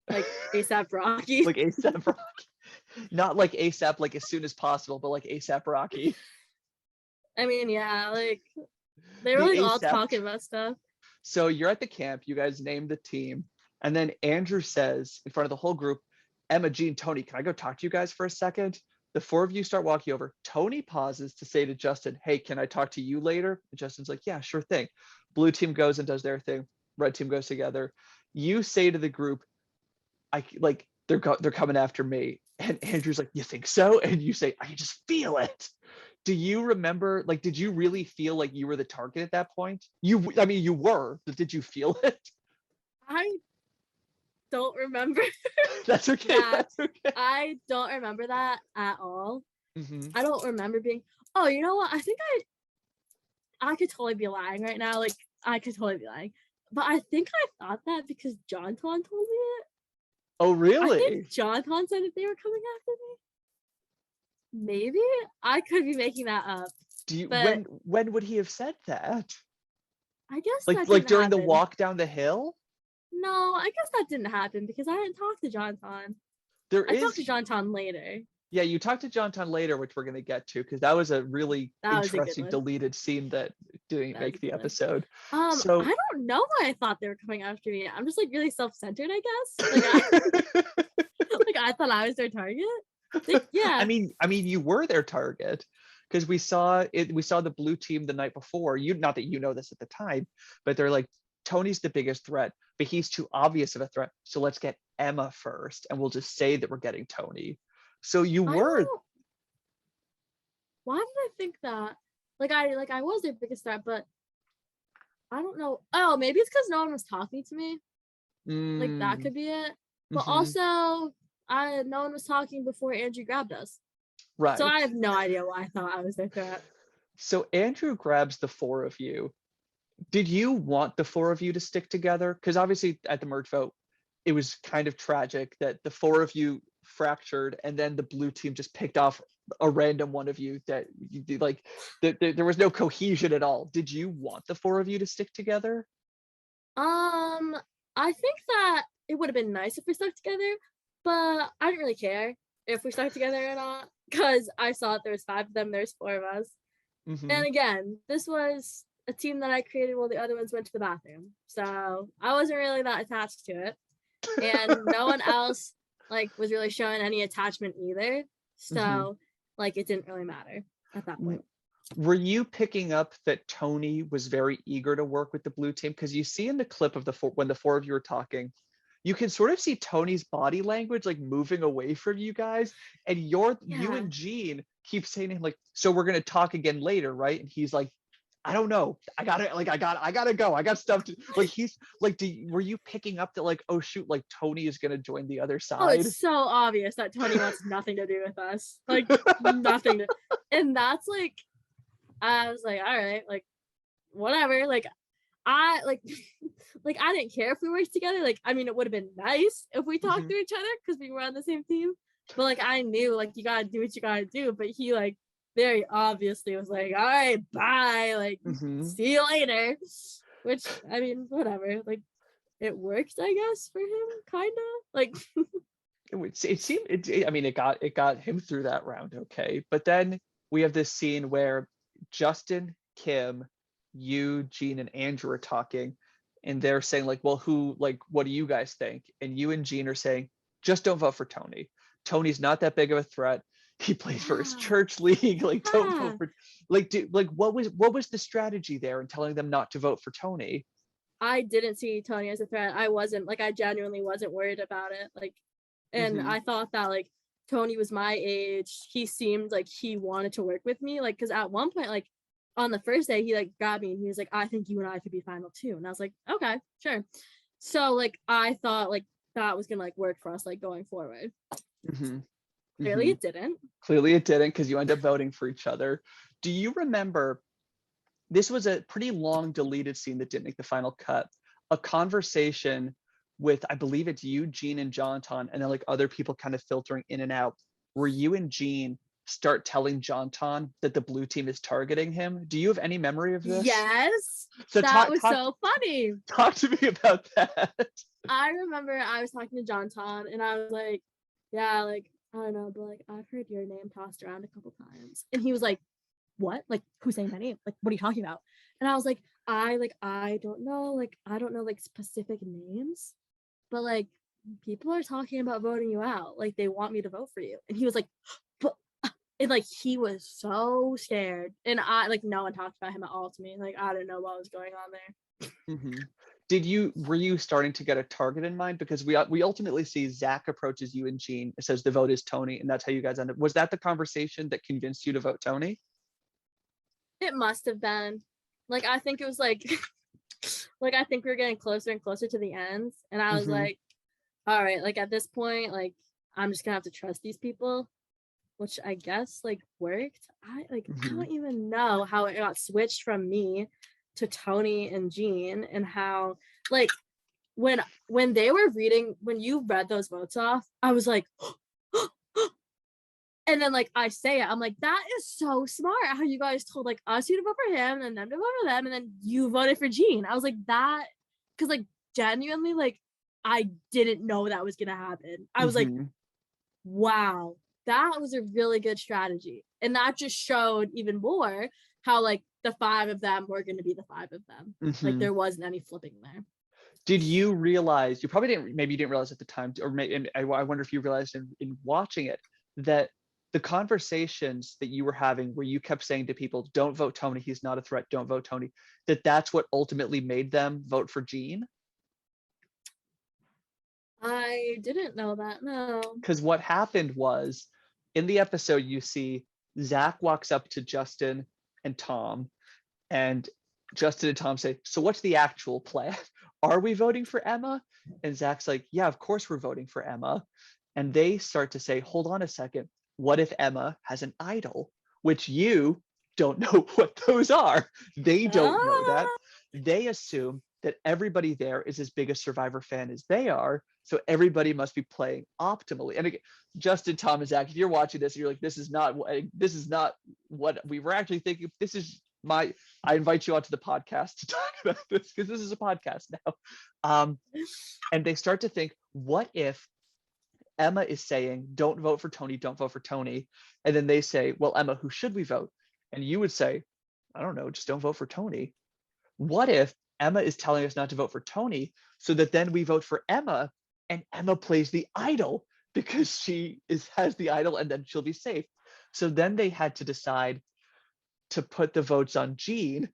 like ASAP Rocky. Like ASAP Rocky. Not like ASAP, like as soon as possible, but like ASAP Rocky. I mean, yeah, like they were The like all ASAP. talking about stuff. So you're at the camp, you guys name the team, and then Andrew says in front of the whole group, Emma, Jean, Tony, can I go talk to you guys for a second? The four of you start walking over. Tony pauses to say to Justin, hey, can I talk to you later? And Justin's like, yeah, sure thing. Blue team goes and does their thing. Red team goes together. You say to the group, I like they're coming after me. And Andrew's like, you think so? And you say, I can just feel it. Do you remember, like, did you really feel like you were the target at that point? I mean, you were, but did you feel it? I don't remember That's okay. that. That's okay. I don't remember that at all. Mm-hmm. I don't remember being. Oh, you know what? I think I could totally be lying right now. Like I could totally be lying, but I think I thought that because Jonton told me it. Oh, I really? think Jonton said that they were coming after me. Maybe I could be making that up. Do you But when would he have said that? I guess Like that like didn't during the happen. walk down the hill? No, I guess that didn't happen because I didn't talk to Jonton. There I talked is to Jonton later. Yeah, you talked to Jonton later, which we're gonna get to, because that was a really That was a good interesting one. deleted scene that didn't That was make a the good one. episode. I So don't know why I thought they were coming after me. I'm just like really self-centered, I guess. Like like I thought I was their target. Like, yeah. I mean, you were their target because we saw it. We saw the blue team the night before. You, not that you know this at the time, but they're like, Tony's the biggest threat, but he's too obvious of a threat. So let's get Emma first, and we'll just say that we're getting Tony. So you were. Why did I think that? Like I was their biggest threat, but I don't know. Oh, maybe it's because no one was talking to me. Like that could be it. But also, no one was talking before Andrew grabbed us. Right. So I have no idea why I thought I was their threat. So Andrew grabs the four of you. Did you want the four of you to stick together? Because obviously at the merge vote, it was kind of tragic that the four of you fractured and then the blue team just picked off a random one of you that you like there was no cohesion at all. Did you want the four of you to stick together? I think that it would have been nice if we stuck together, but I didn't really care if we stuck together or not because I saw there was 5 of them, there's 4 of us. And again, this was a team that I created while the other ones went to the bathroom. So I wasn't really that attached to it. And no one else like was really showing any attachment either. So like it didn't really matter at that point. Were you picking up that Tony was very eager to work with the blue team? Because you see in the clip of when the four of you were talking, you can sort of see Tony's body language like moving away from you guys, and you and Jean keep saying to him like, so we're gonna talk again later, right? And he's like, I don't know, I gotta go, I got stuff to like. He's like, were you picking up that like, oh shoot, like Tony is gonna join the other side? Oh, it's so obvious that Tony wants nothing to do with us, like nothing to, and that's like, I was like, all right, like whatever, like I like like I didn't care if we worked together. Like I mean, it would have been nice if we talked to each other because we were on the same team. But like I knew like you gotta do what you gotta do. But he like very obviously was like, all right, bye, like see you later. Which I mean, whatever. Like it worked, I guess, for him, kind of. Like it seemed. I mean, it got him through that round, okay. But then we have this scene where Justin, Kim, you, Jean, and Andrew are talking, and they're saying like, well, what do you guys think? And you and Jean are saying, just don't vote for Tony. Tony's not that big of a threat. He plays for his church league. Like, don't vote for what was the strategy there in telling them not to vote for Tony? I didn't see Tony as a threat. I genuinely wasn't worried about it. Like, and I thought that like Tony was my age. He seemed like he wanted to work with me. Like, because at one point, like on the first day, he like grabbed me and he was like, I think you and I could be final too. And I was like, okay, sure. So like I thought like that was gonna like work for us like going forward. Clearly it didn't. Clearly it didn't, because you end up voting for each other. Do you remember, this was a pretty long deleted scene that didn't make the final cut, a conversation with, I believe it's you, Jean, and Jonton, and then like other people kind of filtering in and out, where you and Jean start telling Jonton that the blue team is targeting him. Do you have any memory of this? Yes, So that was so funny. Talk to me about that. I remember I was talking to Jonton and I was like, yeah, like, I don't know, but like, I've heard your name tossed around a couple times. And he was like, what? Like, who's saying my name? Like, what are you talking about? And I was like, I don't know. Like, I don't know, like, specific names. But, like, people are talking about voting you out. Like, they want me to vote for you. And he was like, but, and, like, he was so scared. And I, like, no one talked about him at all to me. Like, I didn't know what was going on there. Were you starting to get a target in mind? Because we ultimately see Zach approaches you and Jean, it says the vote is Tony, and that's how you guys end up. Was that the conversation that convinced you to vote Tony? It must have been. Like, I think it was like, like, I think we were getting closer and closer to the end. And I was like, all right, like, at this point, like, I'm just gonna have to trust these people, which I guess, like, worked. I don't even know how it got switched from me to Tony and Jean, and how, like, when they were reading, when you read those votes off, I was like, and then, like, I say it, I'm like, that is so smart how you guys told, like, us you to vote for him and them to vote for them, and then you voted for Jean. I was like, that, because, like, genuinely, like, I didn't know that was gonna happen. I was like, wow, that was a really good strategy. And that just showed even more how, like, the 5 of them were going to be the 5 of them. Like, there wasn't any flipping there. Did you realize, you probably didn't, maybe you didn't realize at the time, or maybe, and I wonder if you realized in watching it, that the conversations that you were having where you kept saying to people, don't vote Tony, he's not a threat, don't vote Tony, that's what ultimately made them vote for Jean? I didn't know that, no. Because what happened was, in the episode, you see Zach walks up to Justin and Tom, and Justin and Tom say, so what's the actual plan? Are we voting for Emma? And Zach's like, yeah, of course we're voting for Emma. And they start to say, hold on a second, what if Emma has an idol? Which you don't know what those are. They don't know that. They assume that everybody there is as big a Survivor fan as they are, so everybody must be playing optimally. And again, Justin, Tom, and Zach, if you're watching this and you're like, this is not what we were actually thinking, I invite you onto the podcast to talk about this, because this is a podcast now. And they start to think, what if Emma is saying, don't vote for Tony, don't vote for Tony. And then they say, well, Emma, who should we vote? And you would say, I don't know, just don't vote for Tony. What if Emma is telling us not to vote for Tony, so that then we vote for Emma, and Emma plays the idol because she has the idol, and then she'll be safe. So then they had to decide to put the votes on Jean,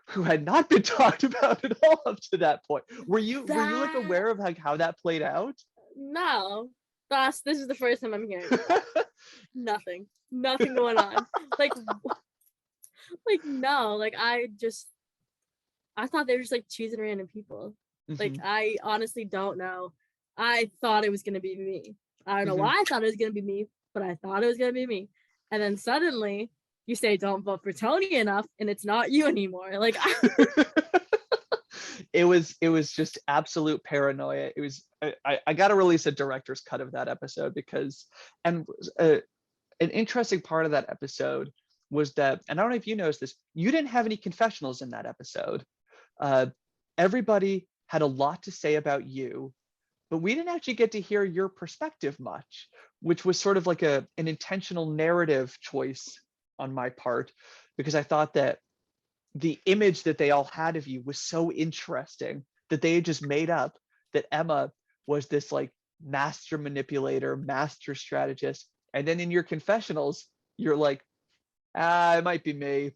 who had not been talked about at all up to that point. Were you like aware of like how that played out? No. This is the first time I'm hearing nothing going on. Like no, like I thought they were just like choosing random people. Like, I honestly don't know. I thought it was gonna be me. I don't know why I thought it was gonna be me, but I thought it was gonna be me. And then suddenly you say don't vote for Tony enough, and it's not you anymore. Like, it was just absolute paranoia. It was I got to release a director's cut of that episode, because an interesting part of that episode was that, and I don't know if you noticed this, you didn't have any confessionals in that episode. Everybody had a lot to say about you, but we didn't actually get to hear your perspective much, which was sort of like an intentional narrative choice on my part, because I thought that the image that they all had of you was so interesting that they had just made up that Emma was this like master manipulator, master strategist. And then in your confessionals, you're like, it might be me.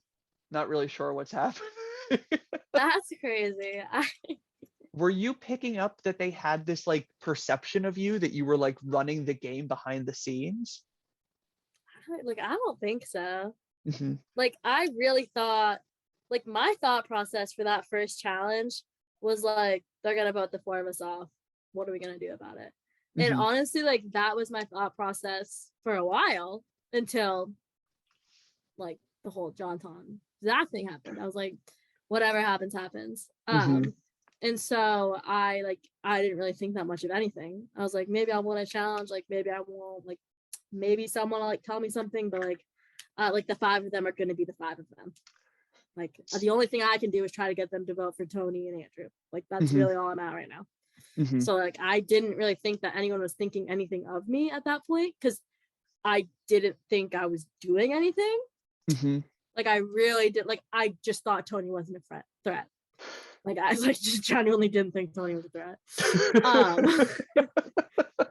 Not really sure what's happening. that's crazy. Were you picking up that they had this like perception of you, that you were like running the game behind the scenes? I don't think so. Like, I really thought, like, my thought process for that first challenge was like, they're gonna vote the 4 of us off. What are we gonna do about it? And honestly, like, that was my thought process for a while, until like the whole Jonton Zach thing happened. I was like, whatever happens. And so I didn't really think that much of anything. I was like, maybe I'll win a challenge, like maybe I won't, like maybe someone will like tell me something, but like the 5 of them are going to be the 5 of them. Like the only thing I can do is try to get them to vote for Tony and Andrew. Like that's really all I'm at right now. So like I didn't really think that anyone was thinking anything of me at that point, because I didn't think I was doing anything. Like I really did. Like I just thought Tony wasn't a threat. Like I like just genuinely didn't think Tony was a threat.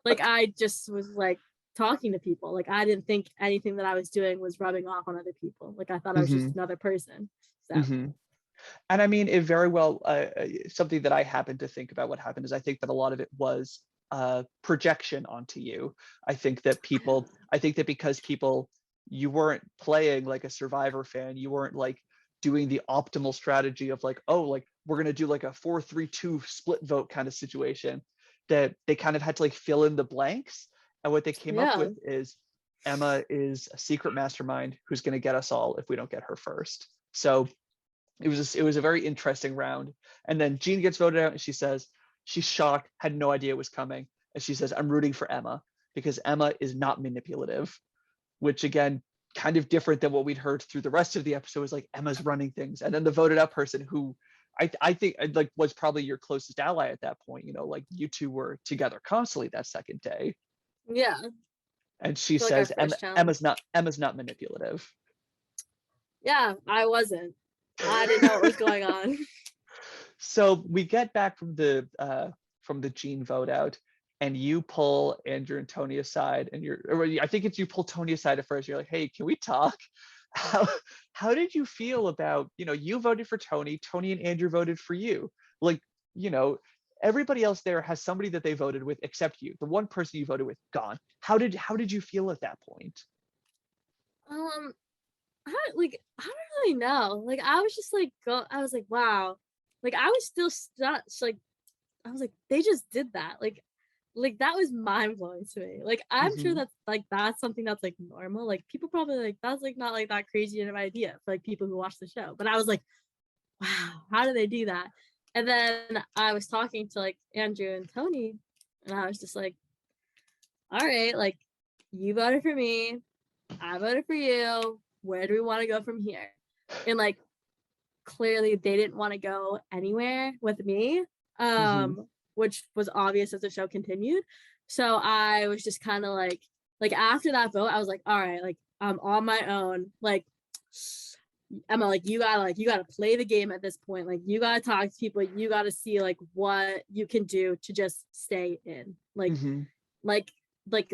Like I just was like talking to people. Like I didn't think anything that I was doing was rubbing off on other people. Like I thought I was just another person. So. And I mean, it very well, something that I happen to think about what happened is I think that a lot of it was projection onto you. I think that because people, you weren't playing like a Survivor fan, you weren't like doing the optimal strategy of like, oh, like we're going to do like a 4-3-2 split vote kind of situation, that they kind of had to like fill in the blanks. And what they came up with is Emma is a secret mastermind who's going to get us all if we don't get her first. So it was a very interesting round. And then Jean gets voted out and she says she's shocked, had no idea it was coming. And she says, I'm rooting for Emma because Emma is not manipulative, which again, kind of different than what we'd heard through the rest of the episode, is like Emma's running things. And then the voted out person who I think like was probably your closest ally at that point, you know, like you two were together constantly that second day. Yeah. And she says Emma's not manipulative. Yeah, I wasn't. I didn't know what was going on. So we get back from the Jean vote out, and you pull Andrew and Tony aside, and I think it's you pull Tony aside at first. You're like, hey, can we talk? How did you feel about, you know, you voted for Tony and Andrew voted for you. Like, you know, everybody else there has somebody that they voted with except you. The one person you voted with gone. How did you feel at that point? I don't really know. Like I was just like, I was like, wow. Like I was still stuck. Like I was like, they just did that. Like that was mind blowing to me. Like I'm sure that's something that's like normal. Like people probably like that's like not like that crazy of an idea for like people who watch the show. But I was like, wow, how do they do that? And then I was talking to like Andrew and Tony, and I was just like, all right, like you voted for me, I voted for you. Where do we want to go from here? And like clearly they didn't want to go anywhere with me, which was obvious as the show continued. So I was just kind of like after that vote, I was like, all right, like I'm on my own. Like Emma, like you gotta play the game at this point. Like you gotta talk to people. You gotta see like what you can do to just stay in. Like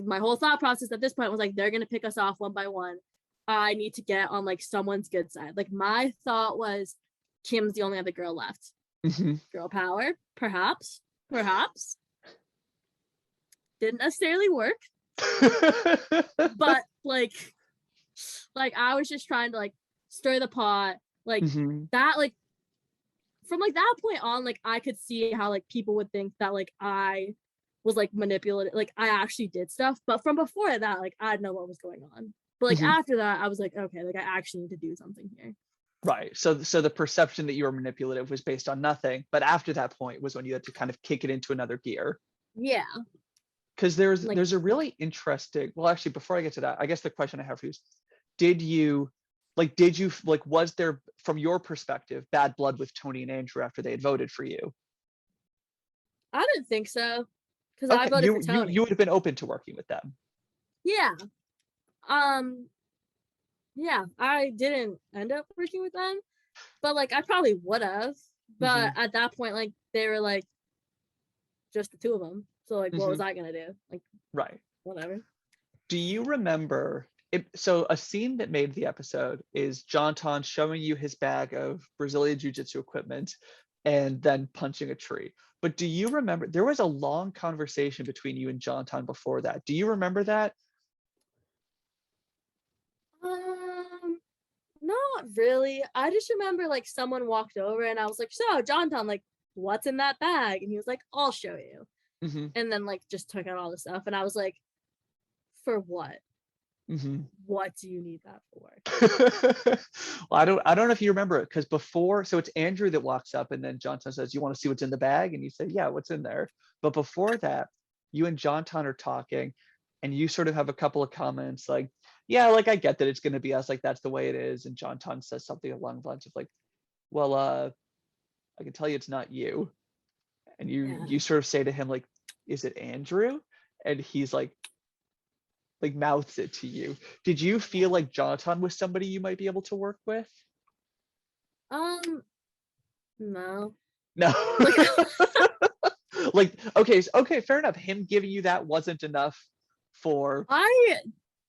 my whole thought process at this point was like they're gonna pick us off one by one. I need to get on like someone's good side. Like my thought was Kim's the only other girl left. Girl power, perhaps. Didn't necessarily work. But like I was just trying to like stir the pot. Like that, like from like that point on, like I could see how like people would think that like I was like manipulative, like I actually did stuff. But from before that, like I didn't know what was going on. But like after that, I was like, okay, like I actually need to do something here. Right. So the perception that you were manipulative was based on nothing. But after that point was when you had to kind of kick it into another gear. Yeah. Because there's a really interesting, well, actually, before I get to that, I guess the question I have for you is, was there, from your perspective, bad blood with Tony and Andrew after they had voted for you? I didn't think so. Because I voted for Tony. You would have been open to working with them. Yeah. Yeah, I didn't end up working with them, but like I probably would have. But at that point, like they were like just the two of them. So like, what was I gonna do? Like, right, whatever. Do you remember? So a scene that made the episode is Jonton showing you his bag of Brazilian Jiu-Jitsu equipment and then punching a tree. But do you remember there was a long conversation between you and Jonton before that? Do you remember that? Not really. I just remember like someone walked over and I was like, so Jonton, like what's in that bag? And he was like, I'll show you. And then like just took out all the stuff and I was like, for what? What do you need that for? Well, I don't know if you remember it, because before, so it's Andrew that walks up and then Jonton says, you want to see what's in the bag? And you say, yeah, what's in there? But before that, you and Jonton are talking and you sort of have a couple of comments like, yeah, like I get that it's going to be us, like that's the way it is. And Jonton says something along the lines of like, well, I can tell you it's not you. And you sort of say to him like, is it Andrew? And he's like mouths it to you. Did you feel like Jonton was somebody you might be able to work with? No. No. Like, okay, fair enough. Him giving you that wasn't enough for. I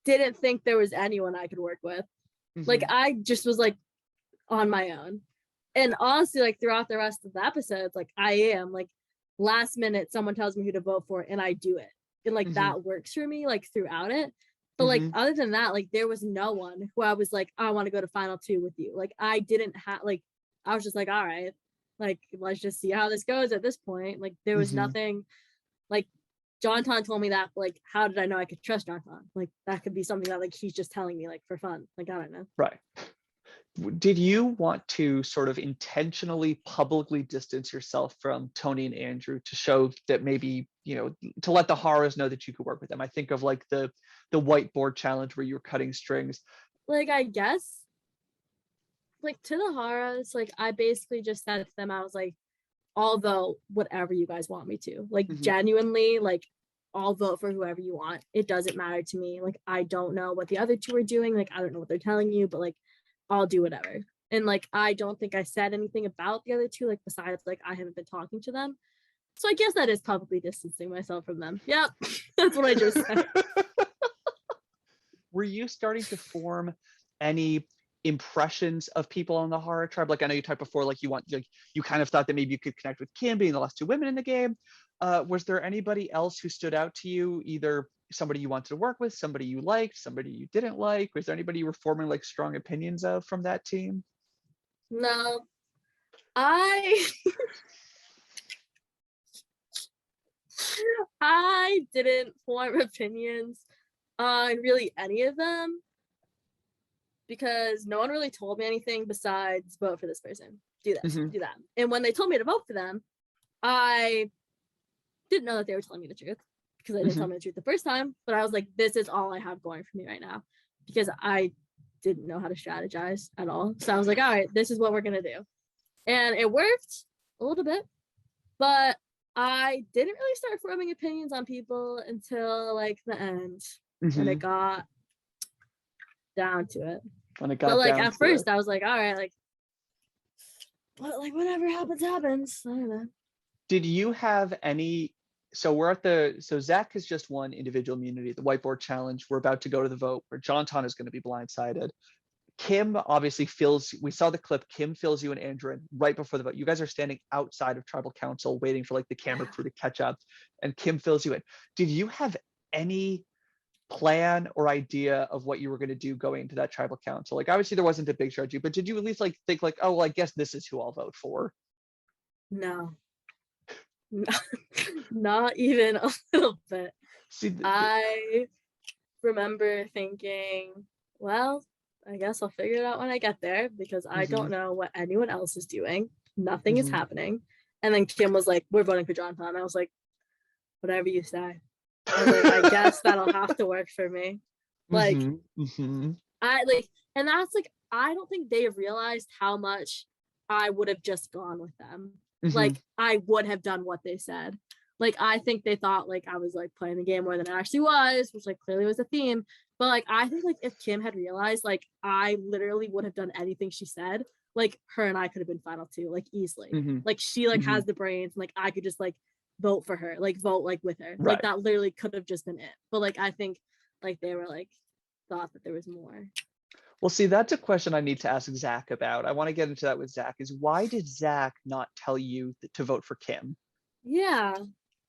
didn't think there was anyone I could work with. Like, I just was like on my own. And honestly, like throughout the rest of the episodes, like I am like last minute someone tells me who to vote for and I do it. And like that works for me like throughout it. But like other than that, like there was no one who I was like, I want to go to final 2 with you. Like I didn't have like, I was just like, all right, like let's just see how this goes at this point. Like there was nothing. Like Jonton told me that, like how did I know I could trust Jonton? Like that could be something that like he's just telling me like for fun. Like I don't know. Right. Did you want to sort of intentionally publicly distance yourself from Tony and Andrew to show that maybe, you know, to let the Haras know that you could work with them? I think of like the whiteboard challenge where you were cutting strings. Like I guess like to the Haras, like I basically just said to them, I was like, I'll vote whatever you guys want me to. Like genuinely, like I'll vote for whoever you want. It doesn't matter to me. Like I don't know what the other 2 are doing. Like I don't know what they're telling you, but like I'll do whatever. And like I don't think I said anything about the other 2, like besides like I haven't been talking to them. So I guess that is publicly distancing myself from them. Yep. That's what I just said. Were you starting to form any impressions of people on the Hara tribe? Like I know you typed before, like you kind of thought that maybe you could connect with Kim being the last 2 women in the game. Was there anybody else who stood out to you, either somebody you wanted to work with, somebody you liked, somebody you didn't like? Was there anybody you were forming like strong opinions of from that team? No, I didn't form opinions on really any of them because no one really told me anything besides vote for this person, do this, do that. And when they told me to vote for them, I didn't know that they were telling me the truth because they didn't tell me the truth the first time, but I was like, this is all I have going for me right now because I didn't know how to strategize at all. So I was like, all right, this is what we're gonna do. And it worked a little bit, but I didn't really start forming opinions on people until like the end when it got down to it. But like at first I was like, all right, like whatever happens, happens. I don't know. Did you have any, so Zach has just won individual immunity, the whiteboard challenge. We're about to go to the vote where Jonton is going to be blindsided. Kim obviously we saw the clip, Kim fills you and Andrew in right before the vote. You guys are standing outside of tribal council waiting for like the camera crew to catch up, and Kim fills you in. Did you have any plan or idea of what you were going to do going into that tribal council? Like obviously there wasn't a big strategy, but did you at least like think like, oh, well, I guess this is who I'll vote for? No. Not even a little bit. I remember thinking, well, I guess I'll figure it out when I get there because I don't know what anyone else is doing. Nothing is happening. And then Kim was like, we're voting for Jonton. I was like, whatever you say. I was like, I guess that'll have to work for me. Like, I like, and that's like, I don't think they realized how much I would have just gone with them. Like I would have done what they said. Like I think they thought like I was like playing the game more than it actually was, which like clearly was a theme. But like I think like if Kim had realized like I literally would have done anything she said, like her and I could have been final 2 like easily. Like she like has the brains, and like I could just like vote for her, like vote like with her. Like that literally could have just been it. But like I think like they were like thought that there was more. Well, see, that's a question I need to ask Zach about. I want to get into that with Zach. Is why did Zach not tell you to vote for Kim? Yeah,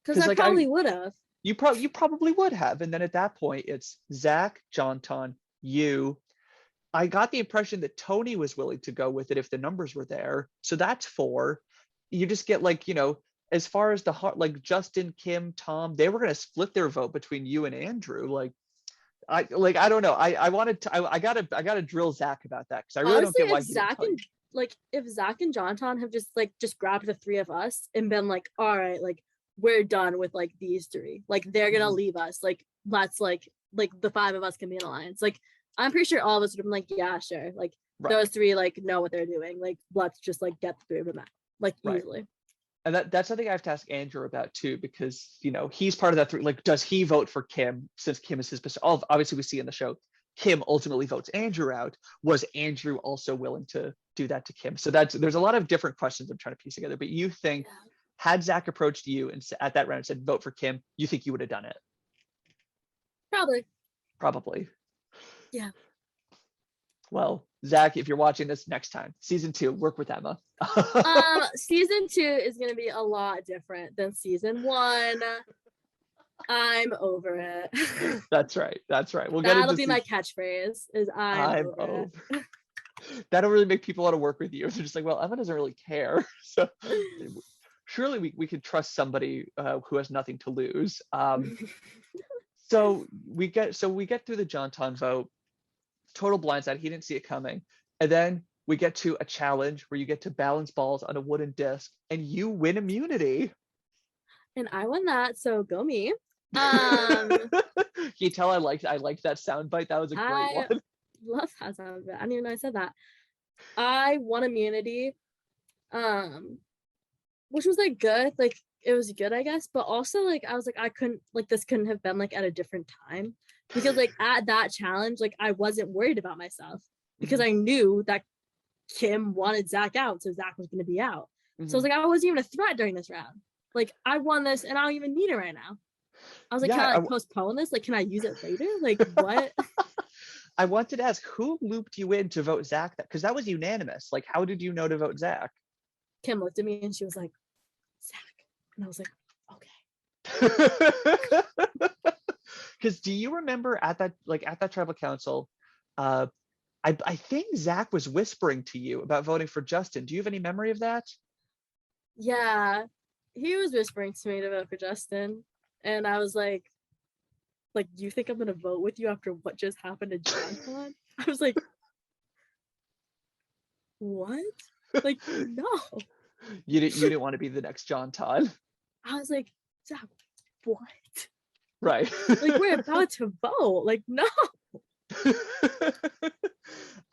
because I like, probably would have. You probably would have. And then at that point, it's Zach, Jonton, you. I got the impression that Tony was willing to go with it if the numbers were there. So that's 4. You just get like, you know, as far as the heart, like Justin, Kim, Tom, they were going to split their vote between you and Andrew. Like, I don't know. I gotta drill Zach about that because I really honestly, don't get why Zach and like if Zach and Jonton have just grabbed the 3 of us and been like, all right, like we're done with like these 3, like they're gonna leave us, like let's like the 5 of us can be an alliance. Like I'm pretty sure all of us would have been like, yeah, sure. Like those 3 like know what they're doing. Like let's just like get the 3 of them out like easily. And that's something I have to ask Andrew about too, because he's part of that 3. Like, does he vote for Kim since Kim is his best? Obviously, we see in the show Kim ultimately votes Andrew out. Was Andrew also willing to do that to Kim? So there's a lot of different questions I'm trying to piece together. But you think, had Zach approached you and at that round and said vote for Kim, you think you would have done it? Probably. Yeah. Well, Zach, if you're watching this next time, season 2, work with Emma. Season 2 is going to be a lot different than season 1. I'm over it. That's right. That'll be my catchphrase, is I'm over it. That'll really make people want to work with you. They're just like, well, Emma doesn't really care. So surely we could trust somebody who has nothing to lose. So we get through the Jonton vote. Total blindside. He didn't see it coming. And then we get to a challenge where you get to balance balls on a wooden disc and you win immunity. And I won that, so go me. Can you tell I liked that soundbite? That was a great one. Love that soundbite. I didn't even know I said that. I won immunity, which was like good. Like it was good, I guess. But also like I was like this couldn't have been like at a different time, because like at that challenge, like I wasn't worried about myself because I knew that Kim wanted Zach out, so Zach was going to be out. So I was like, I wasn't even a threat during this round. Like I won this and I don't even need it right now. I was like, can I like postpone this? Like, can I use it later? Like what? I wanted to ask, who looped you in to vote Zach? Because that was unanimous. Like, how did you know to vote Zach? Kim looked at me and she was like, Zach. And I was like, okay. Because do you remember at that tribal council, I think Zach was whispering to you about voting for Justin. Do you have any memory of that? Yeah, he was whispering to me to vote for Justin. And I was like, you think I'm gonna vote with you after what just happened to Jonton? I was like, what? Like, no. You didn't want to be the next Jonton. I was like, Zach, what? Right. Like, we're about to vote. Like, no.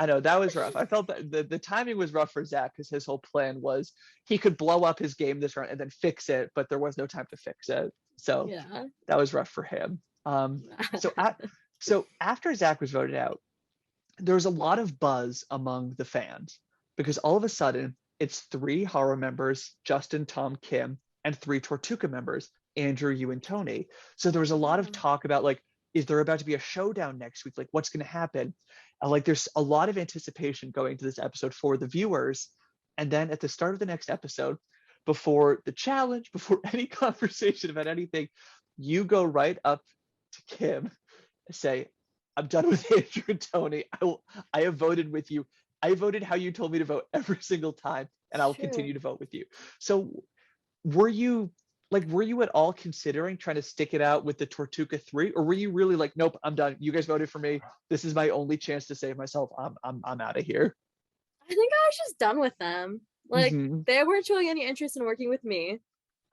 I know that was rough. I felt that the timing was rough for Zach because his whole plan was he could blow up his game this round and then fix it, but there was no time to fix it. So yeah, that was rough for him. So after Zach was voted out, there was a lot of buzz among the fans because all of a sudden it's 3 horror members, Justin, Tom, Kim, and 3 Tortuga members, Andrew, you, and Tony. So there was a lot of talk about like, is there about to be a showdown next week? Like, what's going to happen? Like, there's a lot of anticipation going to this episode for the viewers. And then at the start of the next episode, before the challenge, before any conversation about anything, you go right up to Kim and say, I'm done with Andrew and Tony. I have voted with you. I voted how you told me to vote every single time, and I'll continue to vote with you. So were you at all considering trying to stick it out with the Tortuga 3, or were you really like, nope, I'm done. You guys voted for me. This is my only chance to save myself. I'm out of here. I think I was just done with them. Like they weren't showing any interest in working with me.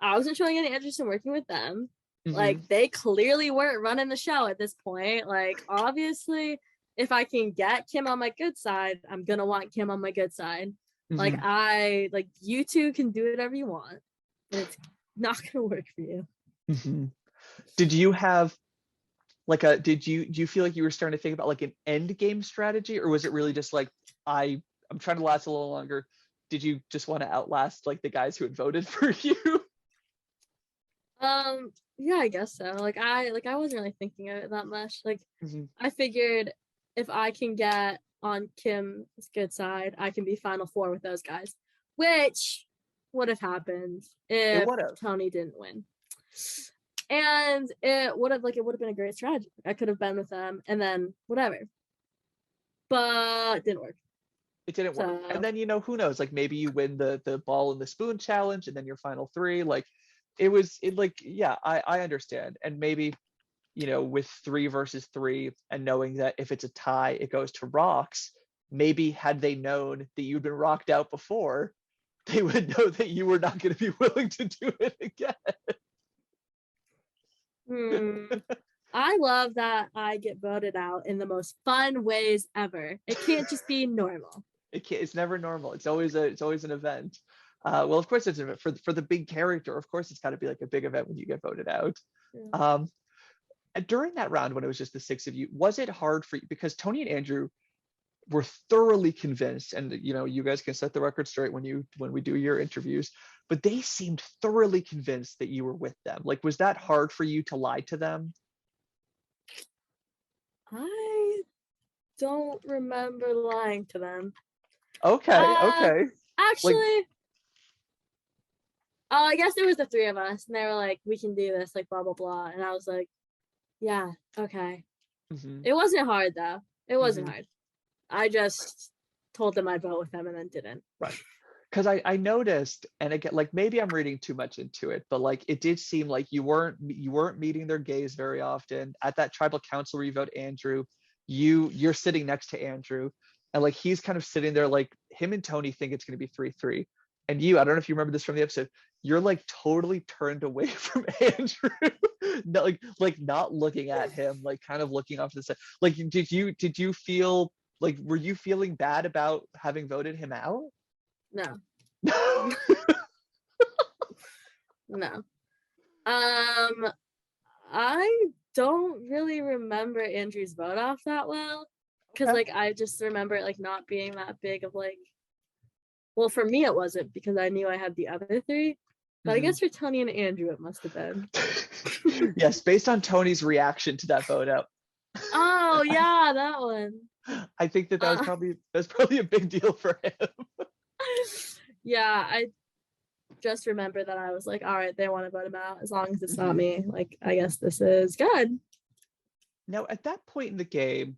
I wasn't showing any interest in working with them. Like they clearly weren't running the show at this point. Like obviously, if I can get Kim on my good side, I'm gonna want Kim on my good side. Like you two can do whatever you want. It's not gonna work for you. Did you have like do you feel like you were starting to think about like an end game strategy, or was it really just like I'm trying to last a little longer? Did you just want to outlast like the guys who had voted for you? Yeah, I guess so. I wasn't really thinking of it that much. Like I figured if I can get on Kim's good side, I can be Final Four with those guys, which would have happened if Tony didn't win. And it would have been a great strategy. I could have been with them and then whatever. But it didn't work. It didn't work. And then who knows? Like maybe you win the ball and the spoon challenge and then your final 3. Like I understand. And maybe, with 3 versus 3 and knowing that if it's a tie, it goes to rocks, maybe had they known that you'd been rocked out before, they would know that you were not going to be willing to do it again. I love that I get voted out in the most fun ways ever. It can't just be normal. It's never normal. It's always an event. Well, of course it's an event for the big character. Of course, it's got to be like a big event when you get voted out. Yeah. And during that round, when it was just the six of you, was it hard for you because Tony and Andrew were thoroughly convinced, and you guys can set the record straight when we do your interviews, but they seemed thoroughly convinced that you were with them. Like, was that hard for you to lie to them? I don't remember lying to them. Okay. Actually, I guess there was the three of us, and they were like, "We can do this," like blah blah blah, and I was like, "Yeah, okay." Mm-hmm. It wasn't hard though. It wasn't hard. I just told them I'd vote with them and then didn't. Right. Because I noticed, and again, like maybe I'm reading too much into it, but like it did seem like you weren't meeting their gaze very often. At that tribal council where you vote Andrew, you're sitting next to Andrew, and like he's kind of sitting there, like him and Tony think it's going to be 3-3, and I don't know if you remember this from the episode, you're like totally turned away from Andrew, like not looking at him, like kind of looking off to the side. Like did you feel like, were you feeling bad about having voted him out? No. No. I don't really remember Andrew's vote off that well, because like I just remember it like not being that big of like, well, for me it wasn't because I knew I had the other three, but I guess for Tony and Andrew it must have been. Yes, based on Tony's reaction to that vote out. Oh yeah, that one. I think that was probably a big deal for him. Yeah, I just remember that I was like, all right, they want to vote him out as long as it's not me. Like, I guess this is good. Now, at that point in the game,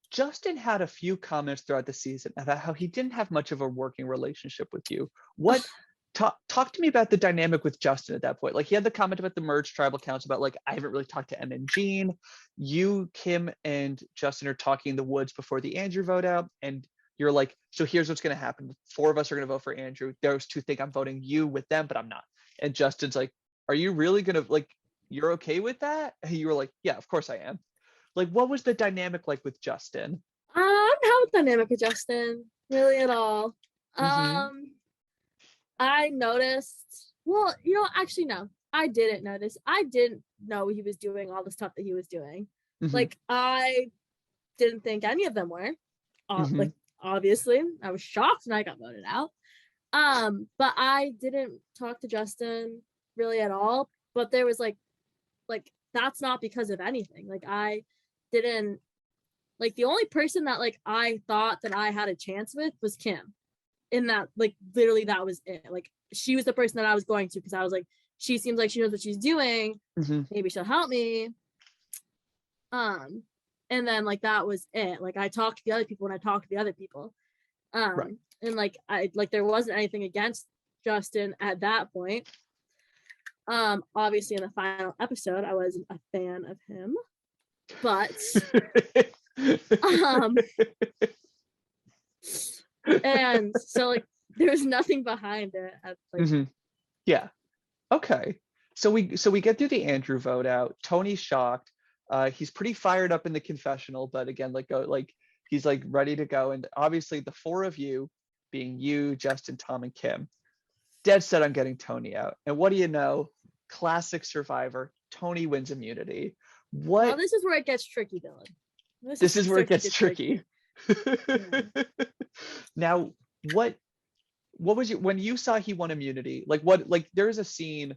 Justin had a few comments throughout the season about how he didn't have much of a working relationship with you. What talk to me about the dynamic with Justin at that point. Like, he had the comment about the merged tribal council about like, I haven't really talked to Em and Jean. You, Kim, and Justin are talking in the woods before the Andrew vote out, and you're like, so here's what's going to happen. 4 of us are going to vote for Andrew. Those 2 think I'm voting you with them, but I'm not. And Justin's like, are you really going to, like, you're okay with that? And you were like, yeah, of course I am. Like, what was the dynamic like with Justin? I don't have a dynamic with Justin really at all. I noticed, well, actually, no, I didn't notice. I didn't know he was doing all the stuff that he was doing. Like, I didn't think any of them were. Like, obviously, I was shocked when I got voted out. But I didn't talk to Justin really at all. But there was like that's not because of anything. Like, I didn't, like, the only person that like I thought that I had a chance with was Kim. In that, like, literally that was it. Like, she was the person that I was going to, because I was like, she seems like she knows what she's doing. Maybe she'll help me. And then like that was it. Like, I talked to the other people when I talked to the other people. And like there wasn't anything against Justin at that point. Obviously in the final episode I wasn't a fan of him. But and so like there was nothing behind it. Yeah. Okay. So we get through the Andrew vote out. Tony's shocked. He's pretty fired up in the confessional, but again, he's like ready to go. And obviously the 4 of you, being you, Justin, Tom, and Kim, dead set on getting Tony out. And what do you know? Classic Survivor. Tony wins immunity. Well, this is where it gets tricky, Dylan. This is where it gets tricky. Now, what was it when you saw he won immunity? There's a scene,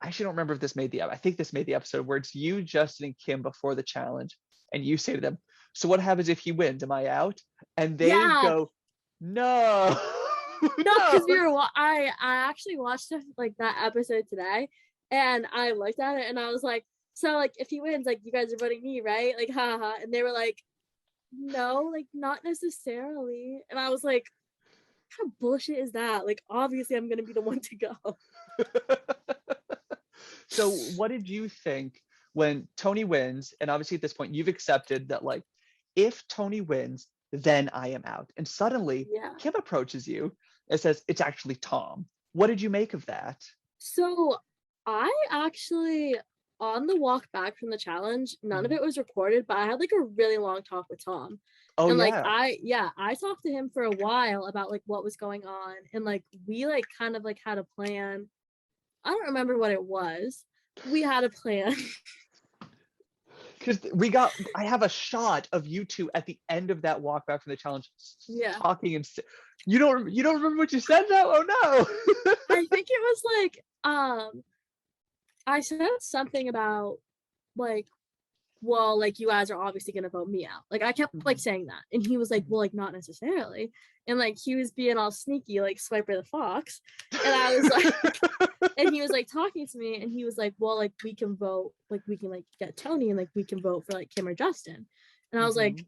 I actually don't remember if this made the episode. I think this made the episode where it's you, Justin, and Kim before the challenge, and you say to them, so what happens if he wins? Am I out? And they go, no. No, because I actually watched like that episode today, and I looked at it and I was like, so like if he wins, like you guys are voting me, right? Like haha. And they were like, no, like not necessarily. And I was like, what kind of bullshit is that? Like obviously I'm gonna be the one to go. So what did you think when Tony wins? And obviously at this point you've accepted that, like, if Tony wins, then I am out. And suddenly Kim approaches you and says it's actually Tom. What did you make of that? So I actually on the walk back from the challenge, none of it was recorded, but I had like a really long talk with Tom. Oh, and like yeah. I talked to him for a while about like what was going on, and like we like kind of like had a plan. I don't remember what it was. We had a plan. Because I have a shot of you two at the end of that walk back from the challenge, Yeah. talking, and you don't remember what you said now? Oh no. I think it was like I said something about like, well, like you guys are obviously gonna vote me out. Like I kept like saying that, and he was like, well, like not necessarily, and like he was being all sneaky, like Swiper the Fox, and I was like, and he was like talking to me, and he was like, well, like we can vote, like we can like get Tony, and like we can vote for like Kim or Justin, and I was like,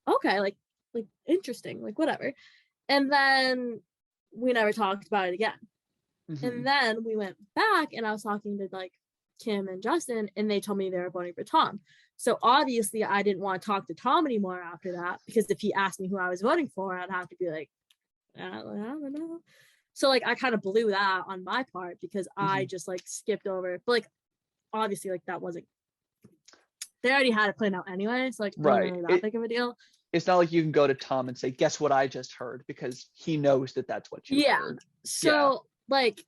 okay, like interesting, like whatever, and then we never talked about it again. And then we went back, and I was talking to like Kim and Justin, and they told me they were voting for Tom. So obviously I didn't want to talk to Tom anymore after that, because if he asked me who I was voting for, I'd have to be like, I don't know. So like I kind of blew that on my part, because I just like skipped over. But like obviously like that wasn't, they already had it planned out anyway, so like it wasn't really that big of a deal. It's not like you can go to Tom and say, guess what I just heard, because he knows that that's what you heard. So like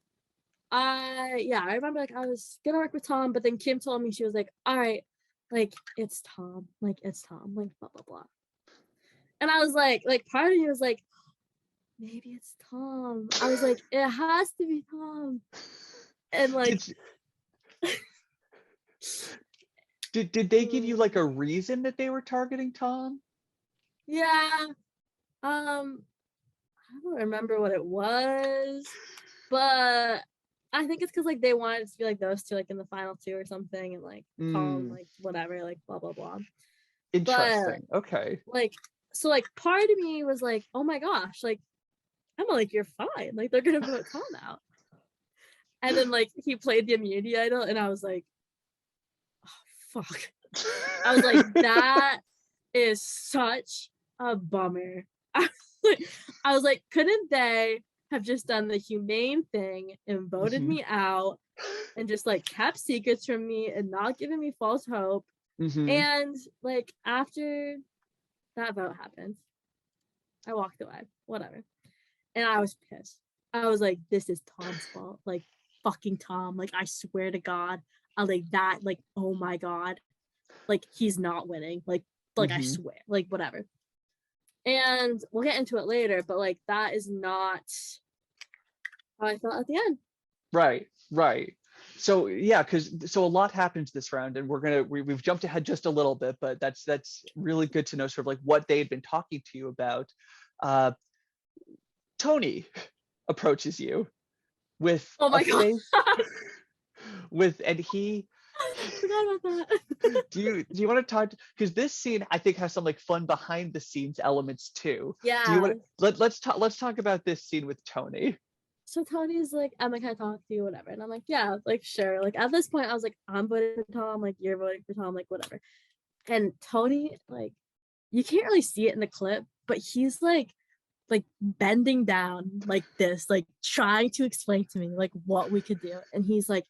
I remember like I was gonna work with Tom, but then Kim told me, she was like, all right, like it's Tom, like blah blah blah. And I was like part of me was like, maybe it's Tom. I was like, it has to be Tom. And like did they give you like a reason that they were targeting Tom? Yeah. I don't remember what it was, but I think it's because like they wanted to be like those two like in the final two or something, and like Tom like whatever, like blah blah blah. Interesting. But, okay. Like so like part of me was like, oh my gosh, like Emma, like you're fine, like they're gonna vote Tom out. And then like he played the immunity idol, and I was like, oh fuck. I was like, that is such a bummer. I was like, couldn't they have just done the humane thing and voted me out, and just like kept secrets from me and not given me false hope? And like after that vote happened, I walked away, whatever, and I was pissed. I was like, this is Tom's fault, like fucking Tom, like I swear to God, I like that, like oh my God, like he's not winning, like I swear, like whatever. And we'll get into it later, but like that is not how I felt at the end. Right. So yeah, so a lot happens this round, and we've jumped ahead just a little bit, but that's really good to know sort of like what they had been talking to you about. Tony approaches you with oh my God. and he I forgot about that. do you want to talk, because this scene I think has some like fun behind the scenes elements too. Yeah. Do you want let's talk about this scene with Tony. So Tony's like, Emma, can I talk to you, whatever? And I'm like, yeah, like sure. Like at this point I was like, I'm voting for Tom, like you're voting for Tom, like whatever. And Tony, like you can't really see it in the clip, but he's like bending down like this, like trying to explain to me like what we could do. And he's like,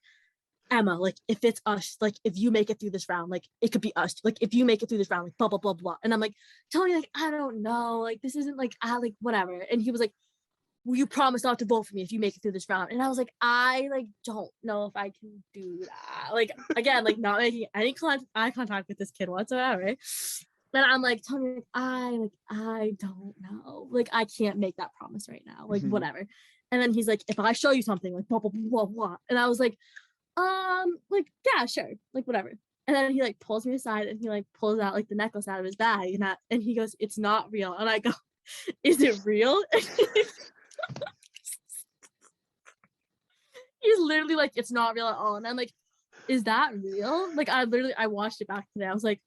Emma, like if it's us, like if you make it through this round, like it could be us, like if you make it through this round, like blah blah blah blah. And I'm like, Tony, like I don't know, like this isn't like I like whatever. And he was like, will you promise not to vote for me if you make it through this round? And I was like, I like don't know if I can do that. Like again, like not making any eye contact with this kid whatsoever. And I'm like, Tony, like I don't know, like I can't make that promise right now, like whatever. And then he's like, if I show you something, like blah blah blah blah. And I was like, like yeah, sure, like whatever. And then he like pulls me aside, and he like pulls out like the necklace out of his bag, and he goes, it's not real. And I go, is it real? He's literally like, it's not real at all. And I'm like, is that real? Like I watched it back today. I was like,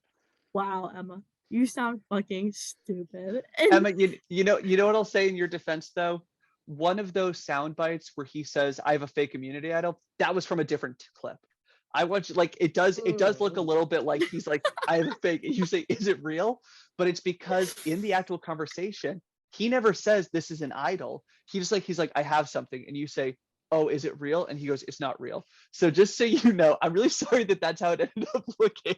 wow, Emma, you sound fucking stupid. And Emma, you know what I'll say in your defense though? One of those sound bites where he says, I have a fake immunity idol, that was from a different clip. I want you, like, it does look a little bit like he's like, I have a fake, and you say, is it real? But it's because in the actual conversation, he never says this is an idol. He just like, he's like, I have something. And you say, oh, is it real? And he goes, it's not real. So just so you know, I'm really sorry that that's how it ended up looking,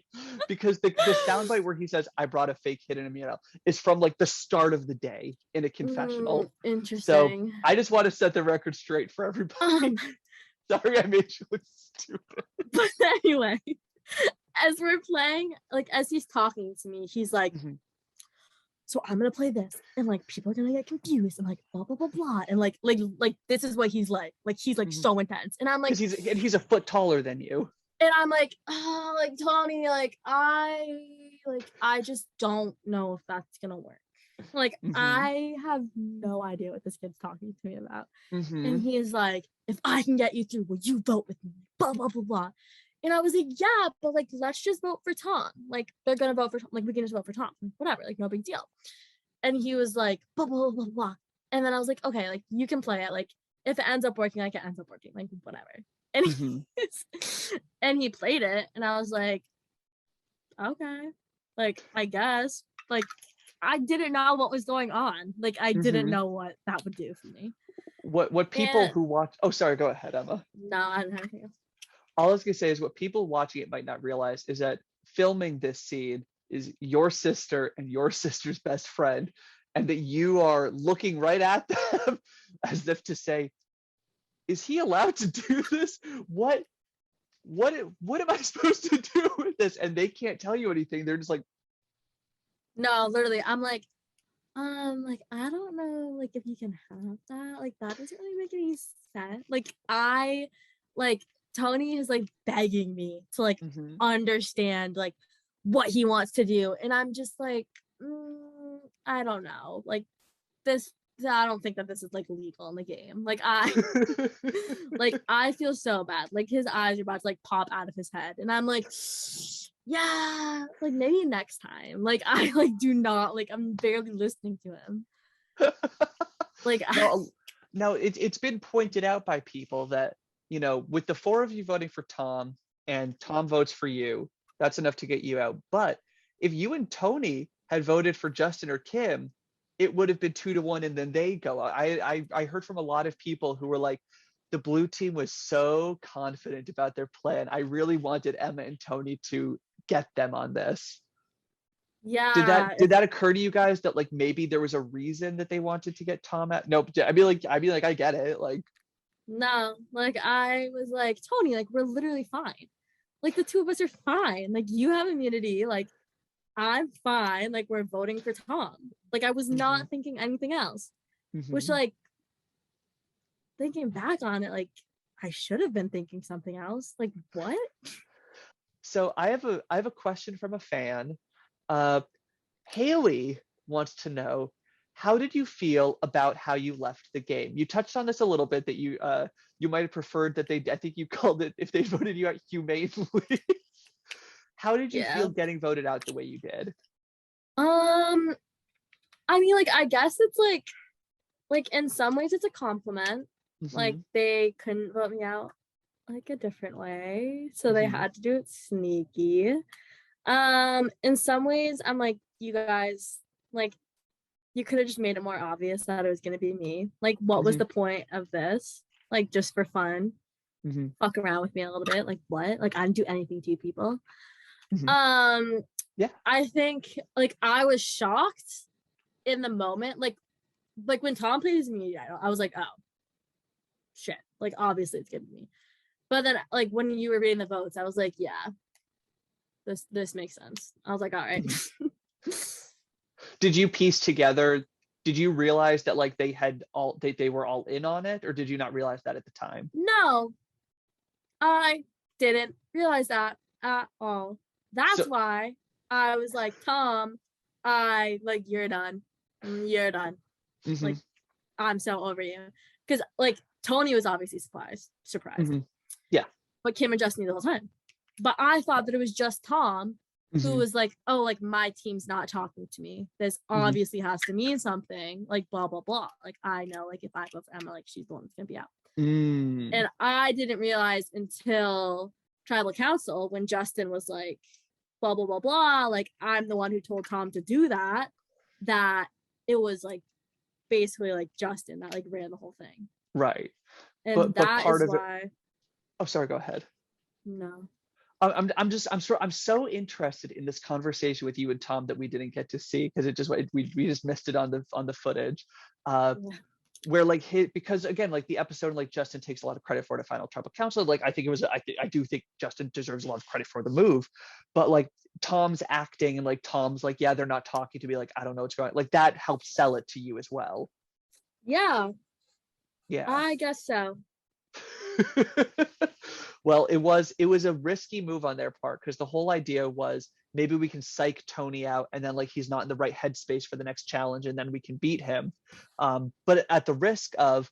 because the soundbite where he says, I brought a fake hidden immunity is from like the start of the day in a confessional. So Interesting. I just want to set the record straight for everybody. Sorry, I made you look stupid. But anyway, as we're playing, like as he's talking to me, he's like, so I'm gonna play this, and like people are gonna get confused, and like blah blah blah blah, and like this is what he's like he's like so intense, and I'm like, he's a foot taller than you, and I'm like, oh, like Tony, I just don't know if that's gonna work. Like I have no idea what this kid's talking to me about, and he is like, if I can get you through, will you vote with me? Blah blah blah blah. And I was like, yeah, but like, let's just vote for Tom. Like, they're gonna vote for Tom. Like, we can just vote for Tom. Whatever, like, no big deal. And he was like, blah, blah, blah, blah. And then I was like, okay, like, you can play it. Like, if it ends up working, like, it ends up working. Like, whatever. And, and he played it. And I was like, okay. Like, I guess. Like, I didn't know what was going on. Like, I didn't know what that would do for me. What people who watch... Oh, sorry, go ahead, Emma. No, I don't have anything else. All I was gonna say is what people watching it might not realize is that filming this scene is your sister and your sister's best friend, and that you are looking right at them as if to say, is he allowed to do this? What am I supposed to do with this? And they can't tell you anything. They're just like, no, literally, I'm like, I don't know, like, if you can have that. Like, that doesn't really make any sense. Like, Tony is like begging me to like understand like what he wants to do, and I'm just like, I don't know, like this. I don't think that this is like legal in the game. Like I feel so bad. Like his eyes are about to like pop out of his head, and I'm like, yeah, like maybe next time. Like I like do not like I'm barely listening to him. Like no, it's been pointed out by people that, you know, with the four of you voting for Tom and Tom votes for you, that's enough to get you out. But if you and Tony had voted for Justin or Kim, it would have been 2-1 and then they go out. I heard from a lot of people who were like, the blue team was so confident about their plan. I really wanted Emma and Tony to get them on this. Yeah. Did that occur to you guys that like maybe there was a reason that they wanted to get Tom out? No, I'd be like, I get it. Like, no, like I was like, Tony, like we're literally fine. Like the two of us are fine. Like you have immunity. Like I'm fine. Like we're voting for Tom. Like I was not thinking anything else. Which like thinking back on it, like I should have been thinking something else. Like what? So I have a question from a fan. Haley wants to know, how did you feel about how you left the game? You touched on this a little bit, that you might have preferred that I think you called it, if they voted you out humanely. How did you feel getting voted out the way you did? I mean, like, I guess it's like in some ways it's a compliment. Like they couldn't vote me out like a different way, so they had to do it sneaky. In some ways I'm like, you guys, like, you could have just made it more obvious that it was going to be me. Like, what was the point of this? Like, just for fun. Fuck around with me a little bit. Like, what? Like, I didn't do anything to you people. Yeah. I think, like, I was shocked in the moment. Like when Tom played his immunity idol, I was like, oh, shit. Like, obviously it's going to be me. But then, like, when you were reading the votes, I was like, yeah, this makes sense. I was like, all right. Did you piece together, did you realize that like they were all in on it, or did you not realize that at the time? No, I didn't realize that at all. That's why I was like, Tom, you're done. You're done. Like, I'm so over you. Because like Tony was obviously surprised. Yeah. But Kim and Justin knew the whole time. But I thought that it was just Tom who was like, oh, like my team's not talking to me. This obviously has to mean something, like blah, blah, blah. Like I know, like if I vote for Emma, like she's the one that's gonna be out. And I didn't realize until tribal council when Justin was like, blah, blah, blah, blah. Like I'm the one who told Tom to do that it was like basically like Justin that like ran the whole thing. Right. And but that part is of it. why Oh, sorry. Go ahead. no. I'm so interested in this conversation with you and Tom that we didn't get to see because we just missed it on the footage. Yeah. Where like because again, like the episode, like Justin takes a lot of credit for it at Final Tribal Council. Like I think it was, I do think Justin deserves a lot of credit for the move, but like Tom's acting and like Tom's like, yeah, they're not talking to me, like I don't know what's going on. Like that helped sell it to you as well. Yeah, Yeah. I guess so. Well, it was a risky move on their part because the whole idea was maybe we can psych Tony out and then like he's not in the right headspace for the next challenge and then we can beat him. But at the risk of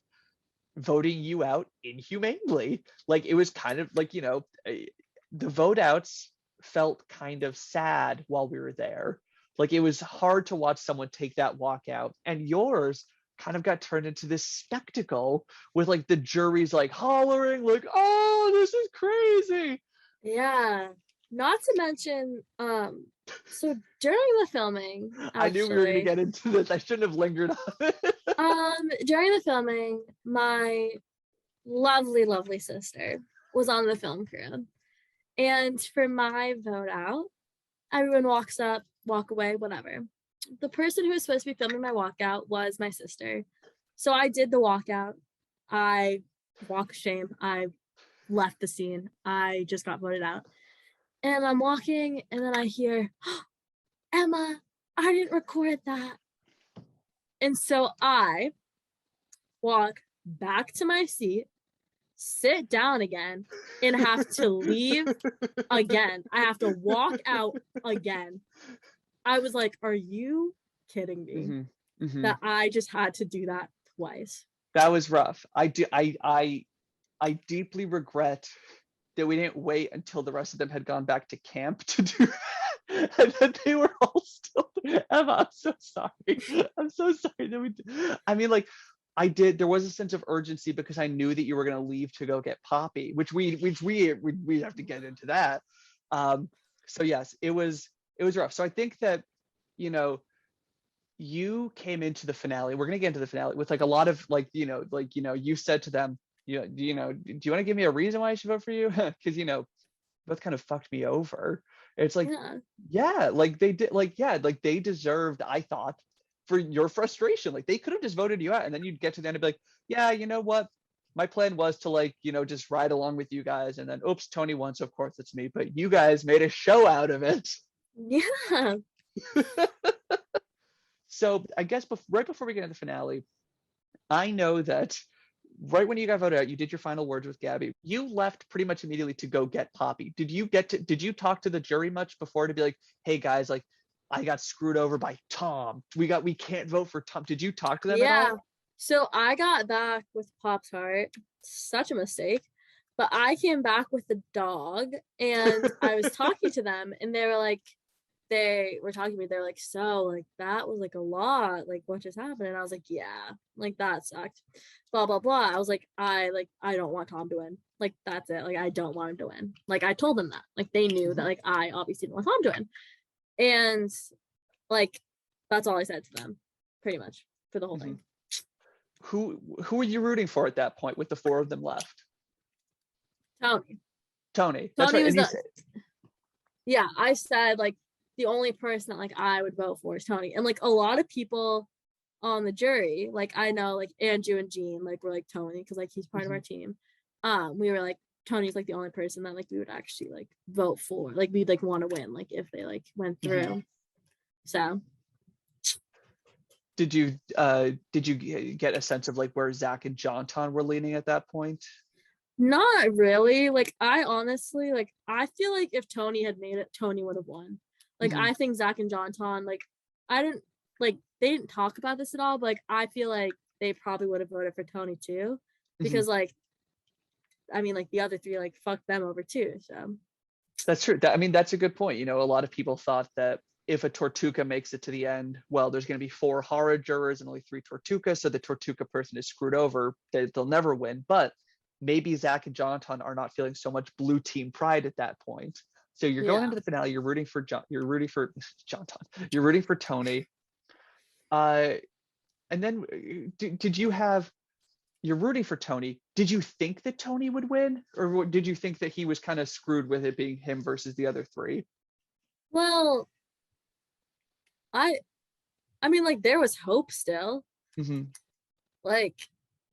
voting you out inhumanely. Like it was kind of like, the vote outs felt kind of sad while we were there. Like it was hard to watch someone take that walk out, and yours kind of got turned into this spectacle with like the jury's like hollering like, oh, this is crazy. Yeah. Not to mention, so during the filming, I knew we were going to actually, get into this. I shouldn't have lingered on it. during the filming, my lovely, lovely sister was on the film crew. And for my vote out, everyone walks up, walk away, whatever. The person who was supposed to be filming my walkout was my sister. So I did the walkout. I walk of shame. I left the scene. I just got voted out. And I'm walking, and then I hear, oh, Emma, I didn't record that. And so I walk back to my seat, sit down again, and have to leave again. I have to walk out again. I was like, are you kidding me? That I just had to do that twice. That was rough. I deeply regret that we didn't wait until the rest of them had gone back to camp to do that, and that they were all still there. Emma, I'm so sorry. I'm so sorry that we did. I mean, like, there was a sense of urgency because I knew that you were going to leave to go get Poppy, which we have to get into that. So yes, it was rough. So I think that, you came into the finale. We're going to get into the finale with like a lot of like, you said to them, do you want to give me a reason why I should vote for you? Because, both kind of fucked me over. It's like, yeah, like they did, like, yeah, like they deserved, I thought, for your frustration. Like they could have just voted you out and then you'd get to the end and be like, yeah, you know what? My plan was to like, just ride along with you guys. And then, oops, Tony won. So of course it's me, but you guys made a show out of it. Yeah. So I guess right before we get into the finale, I know that right when you got voted out, you did your final words with Gabby. You left pretty much immediately to go get Poppy. Did you talk to the jury much before to be like, hey guys, like I got screwed over by Tom. We can't vote for Tom. Did you talk to them at all? So I got back with Pop's heart. Such a mistake. But I came back with the dog and I was talking to them and they were talking to me. They're like, so like that was like a lot. Like what just happened? And I was like, yeah, like that sucked. Blah blah blah. I was like, I don't want Tom to win. Like that's it. Like I don't want him to win. Like I told them that. Like they knew that like I obviously didn't want Tom to win. And like that's all I said to them, pretty much, for the whole thing. Who were you rooting for at that point with the four of them left? Tony. That's right. Yeah, I said like the only person that like I would vote for is Tony. And like a lot of people on the jury, like I know like Andrew and Jean like were like Tony because like he's part of our team. We were like Tony's like the only person that like we would actually like vote for. Like we'd like want to win like if they like went through. So did you get a sense of like where Zach and Jonton were leaning at that point? Not really. Like I honestly like I feel like if Tony had made it, Tony would have won. Like I think Zach and Jonton, like I didn't like they didn't talk about this at all, but like I feel like they probably would have voted for Tony too. Because like I mean like the other three like fucked them over too. So that's true. I mean that's a good point. A lot of people thought that if a Tortuga makes it to the end, well, there's going to be 4 horror jurors and only 3 Tortuga, so the Tortuga person is screwed over. They'll never win. But maybe Zach and Jonton are not feeling so much blue team pride at that point. So you're going into the finale. You're rooting for Jonton. You're rooting for Tony. And then did you have, you're rooting for Tony. Did you think that Tony would win, or did you think that he was kind of screwed with it being him versus the other three? Well, I mean, like, there was hope still. Mm-hmm. Like,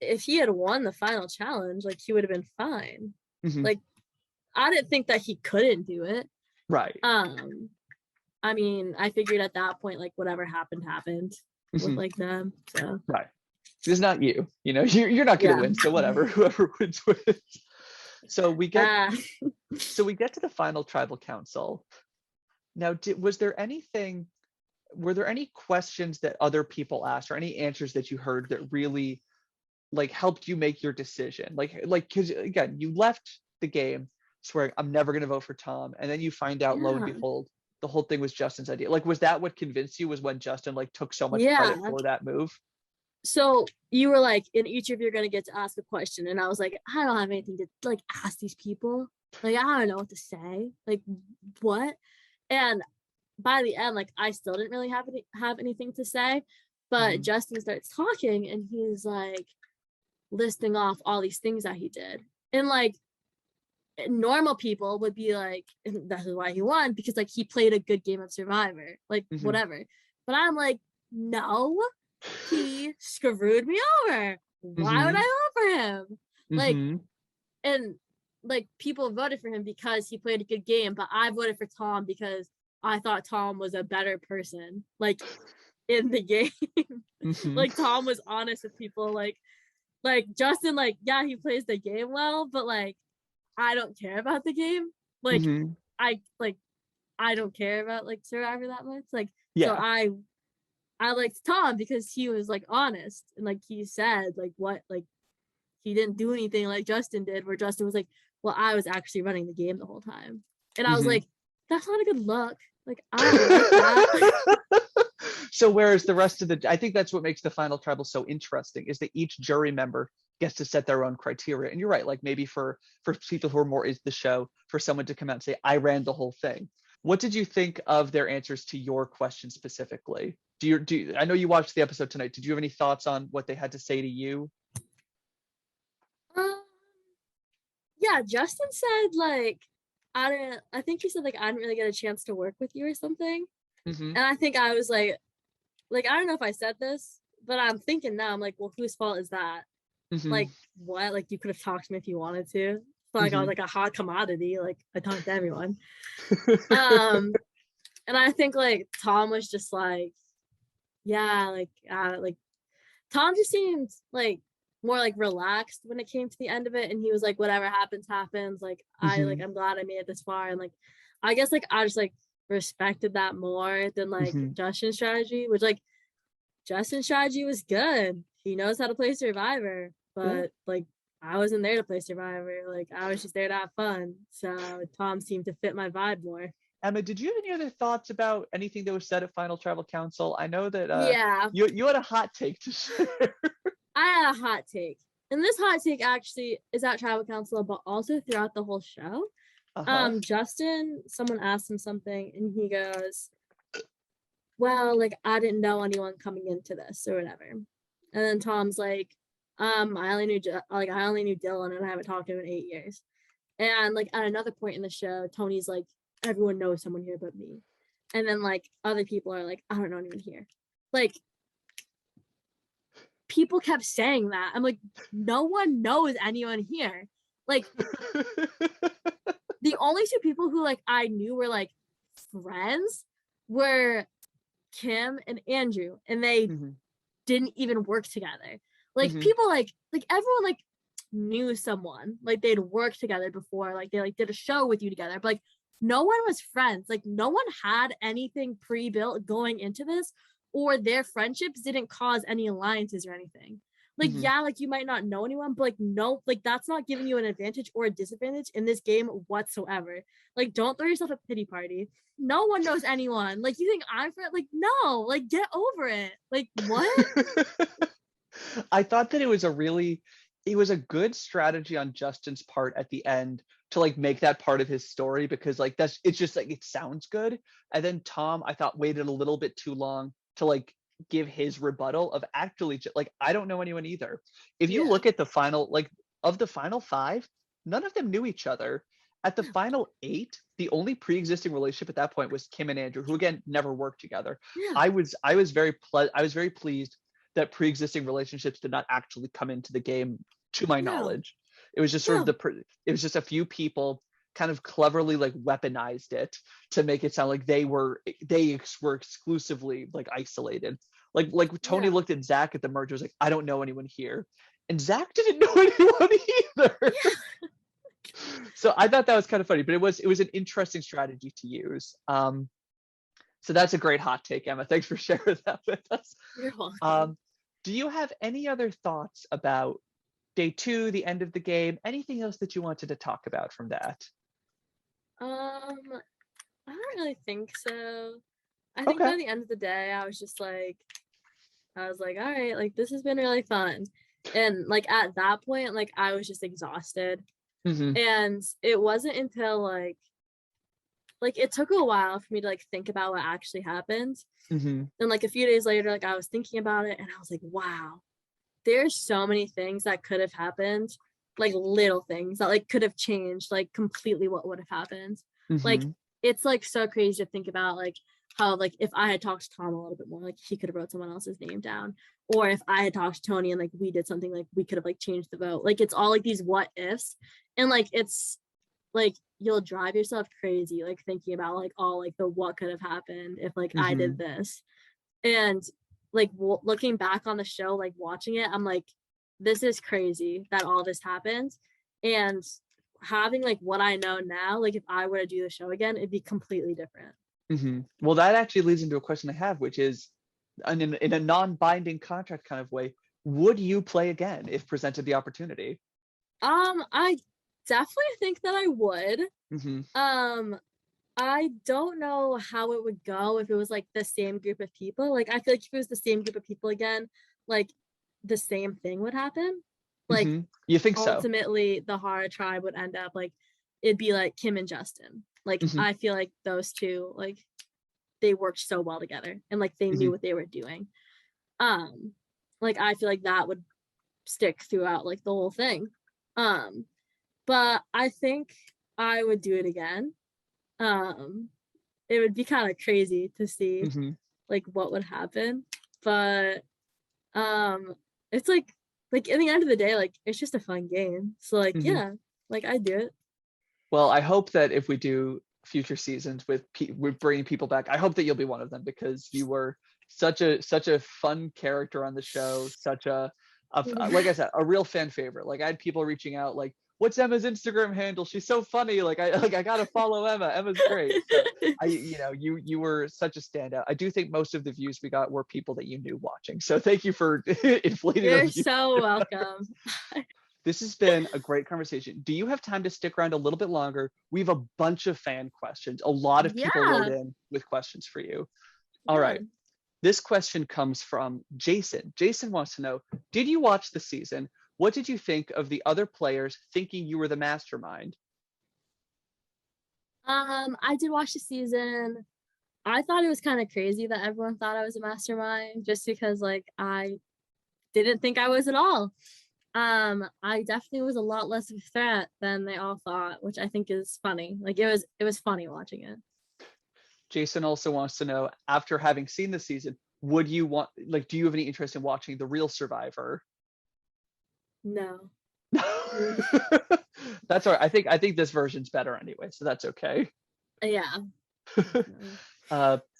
if he had won the final challenge, like, he would have been fine. Mm-hmm. Like, I didn't think that he couldn't do it. Right. I mean, I figured at that point, like, whatever happened with like them. So right. It's not you. You know, you're not gonna win. So whatever. Whoever wins wins. So we get to the final tribal council. Now, were there any questions that other people asked, or any answers that you heard that really like helped you make your decision? Like because again, you left the game swearing I'm never gonna vote for Tom, and then you find out lo and behold, the whole thing was Justin's idea. Like, was that what convinced you? Was when Justin like took so much credit for that move? So you were like, in each of you are gonna get to ask a question, and I was like, I don't have anything to like ask these people. Like, I don't know what to say. Like, what? And by the end, like, I still didn't really have anything to say. But Justin starts talking, and he's like listing off all these things that he did, and like normal people would be like, that's why he won, because like he played a good game of Survivor, like whatever. But I'm like, no, he screwed me over. Why would I vote for him? Like, and like people voted for him because he played a good game, but I voted for Tom because I thought Tom was a better person, like in the game. Like Tom was honest with people, like Justin, like, yeah, he plays the game well, but like I don't care about the game. Like I don't care about like Survivor that much. Like so I liked Tom because he was like honest, and like he said like what, like he didn't do anything like Justin did, where Justin was like, well, I was actually running the game the whole time. And I was like, that's not a good look. Like, I don't like that. So whereas the rest of I think that's what makes the final tribal so interesting, is that each jury member gets to set their own criteria. And you're right, like maybe for people who are more into the show, for someone to come out and say, I ran the whole thing. What did you think of their answers to your question specifically? I know you watched the episode tonight. Did you have any thoughts on what they had to say to you? Yeah, Justin said like, I think he said like, I didn't really get a chance to work with you or something. And I think I was like, I don't know if I said this, but I'm thinking now, I'm like, well, whose fault is that? Like, what? Like, you could have talked to me if you wanted to. It's not like I was like a hot commodity. Like, I talked to everyone. And I think like Tom was just like, yeah, like Tom just seemed like more like relaxed when it came to the end of it, and he was like, whatever happens like I'm glad I made it this far. And like I guess like I just like respected that more than like Justin's strategy, which like Justin's strategy was good. He knows how to play Survivor, but like I wasn't there to play Survivor. Like I was just there to have fun. So Tom seemed to fit my vibe more. Emma, did you have any other thoughts about anything that was said at Final Tribal Council? I know that you had a hot take to share. I had a hot take. And this hot take actually is at Tribal Council, but also throughout the whole show. Justin, someone asked him something, and he goes, well, like, I didn't know anyone coming into this or whatever. And then Tom's like, I only knew Dylan, and I haven't talked to him in 8 years. And like at another point in the show, Tony's like, everyone knows someone here but me. And then like other people are like, I don't know anyone here. Like people kept saying that. I'm like, no one knows anyone here. Like the only two people who like I knew were like friends were Kim and Andrew, and they didn't even work together. Like people like everyone like knew someone, like they'd worked together before, like they like did a show with you together, but like no one was friends. Like no one had anything pre-built going into this, or their friendships didn't cause any alliances or anything. Like yeah, like you might not know anyone, but like no, like that's not giving you an advantage or a disadvantage in this game whatsoever. Like don't throw yourself a pity party. No one knows anyone. Like you think I'm friend? Like no, like get over it. Like what? I thought that it was a good strategy on Justin's part at the end to like make that part of his story, because like it's just like it sounds good. And then Tom, I thought, waited a little bit too long to like give his rebuttal of actually like, I don't know anyone either. If you Yeah. look at the final, like of the final 5, none of them knew each other. At the final 8, the only pre-existing relationship at that point was Kim and Andrew, who again never worked together. Yeah. I was very pleased that pre-existing relationships did not actually come into the game, to my knowledge. It was just sort of it was just a few people kind of cleverly like weaponized it to make it sound like they were exclusively like isolated. Like Tony looked at Zach at the merge, was like, I don't know anyone here, and Zach didn't know anyone either. So I thought that was kind of funny, but it was an interesting strategy to use. So that's a great hot take, Emma. Thanks for sharing that with us. You're welcome. Do you have any other thoughts about day 2, the end of the game? Anything else that you wanted to talk about from that? I don't really think so. I think by the end of the day, I was like, all right, like this has been really fun. And like at that point, like I was just exhausted. And it wasn't until like it took a while for me to like think about what actually happened. And like a few days later, like I was thinking about it and I was like, wow, there's so many things that could have happened, like little things that like could have changed like completely what would have happened. Like it's like so crazy to think about like how like if I had talked to Tom a little bit more, like he could have wrote someone else's name down, or if I had talked to Tony and like we did something, like we could have like changed the vote. Like it's all like these what ifs, and like it's like you'll drive yourself crazy like thinking about like all like the what could have happened if like I did this. And like looking back on the show, like watching it, I'm like, this is crazy that all this happened. And having like what I know now, like if I were to do the show again, it'd be completely different. Well, that actually leads into a question I have, which is in a non-binding contract kind of way, would you play again if presented the opportunity? I definitely think that I would. I don't know how it would go if it was like the same group of people. Like I feel like if it was the same group of people again, like the same thing would happen. Like you think so? Ultimately the Hara tribe would end up like it'd be like Kim and Justin. Like I feel like those two, like they worked so well together and like they knew what they were doing. Like I feel like that would stick throughout like the whole thing. But I think I would do it again. It would be kind of crazy to see like what would happen, but it's like at the end of the day, like it's just a fun game. So like yeah, like I do it. Well, I hope that if we do future seasons with bringing people back, I hope that you'll be one of them, because you were such a fun character on the show, such a like I said, a real fan favorite. Like I had people reaching out like, what's Emma's Instagram handle? She's so funny. Like I gotta follow Emma. Emma's great. So you were such a standout. I do think most of the views we got were people that you knew watching. So thank you for inflating. You're so welcome. This has been a great conversation. Do you have time to stick around a little bit longer? We have a bunch of fan questions. A lot of people wrote in with questions for you. All right. This question comes from Jason. Jason wants to know, did you watch the season? What did you think of the other players thinking you were the mastermind? I did watch the season. I thought it was kind of crazy that everyone thought I was a mastermind, just because like I didn't think I was at all. I definitely was a lot less of a threat than they all thought, which I think is funny. Like it was funny watching it. Jason also wants to know, after having seen the season, do you have any interest in watching The Real Survivor? No. That's all right. I think this version's better anyway, so that's okay. Yeah.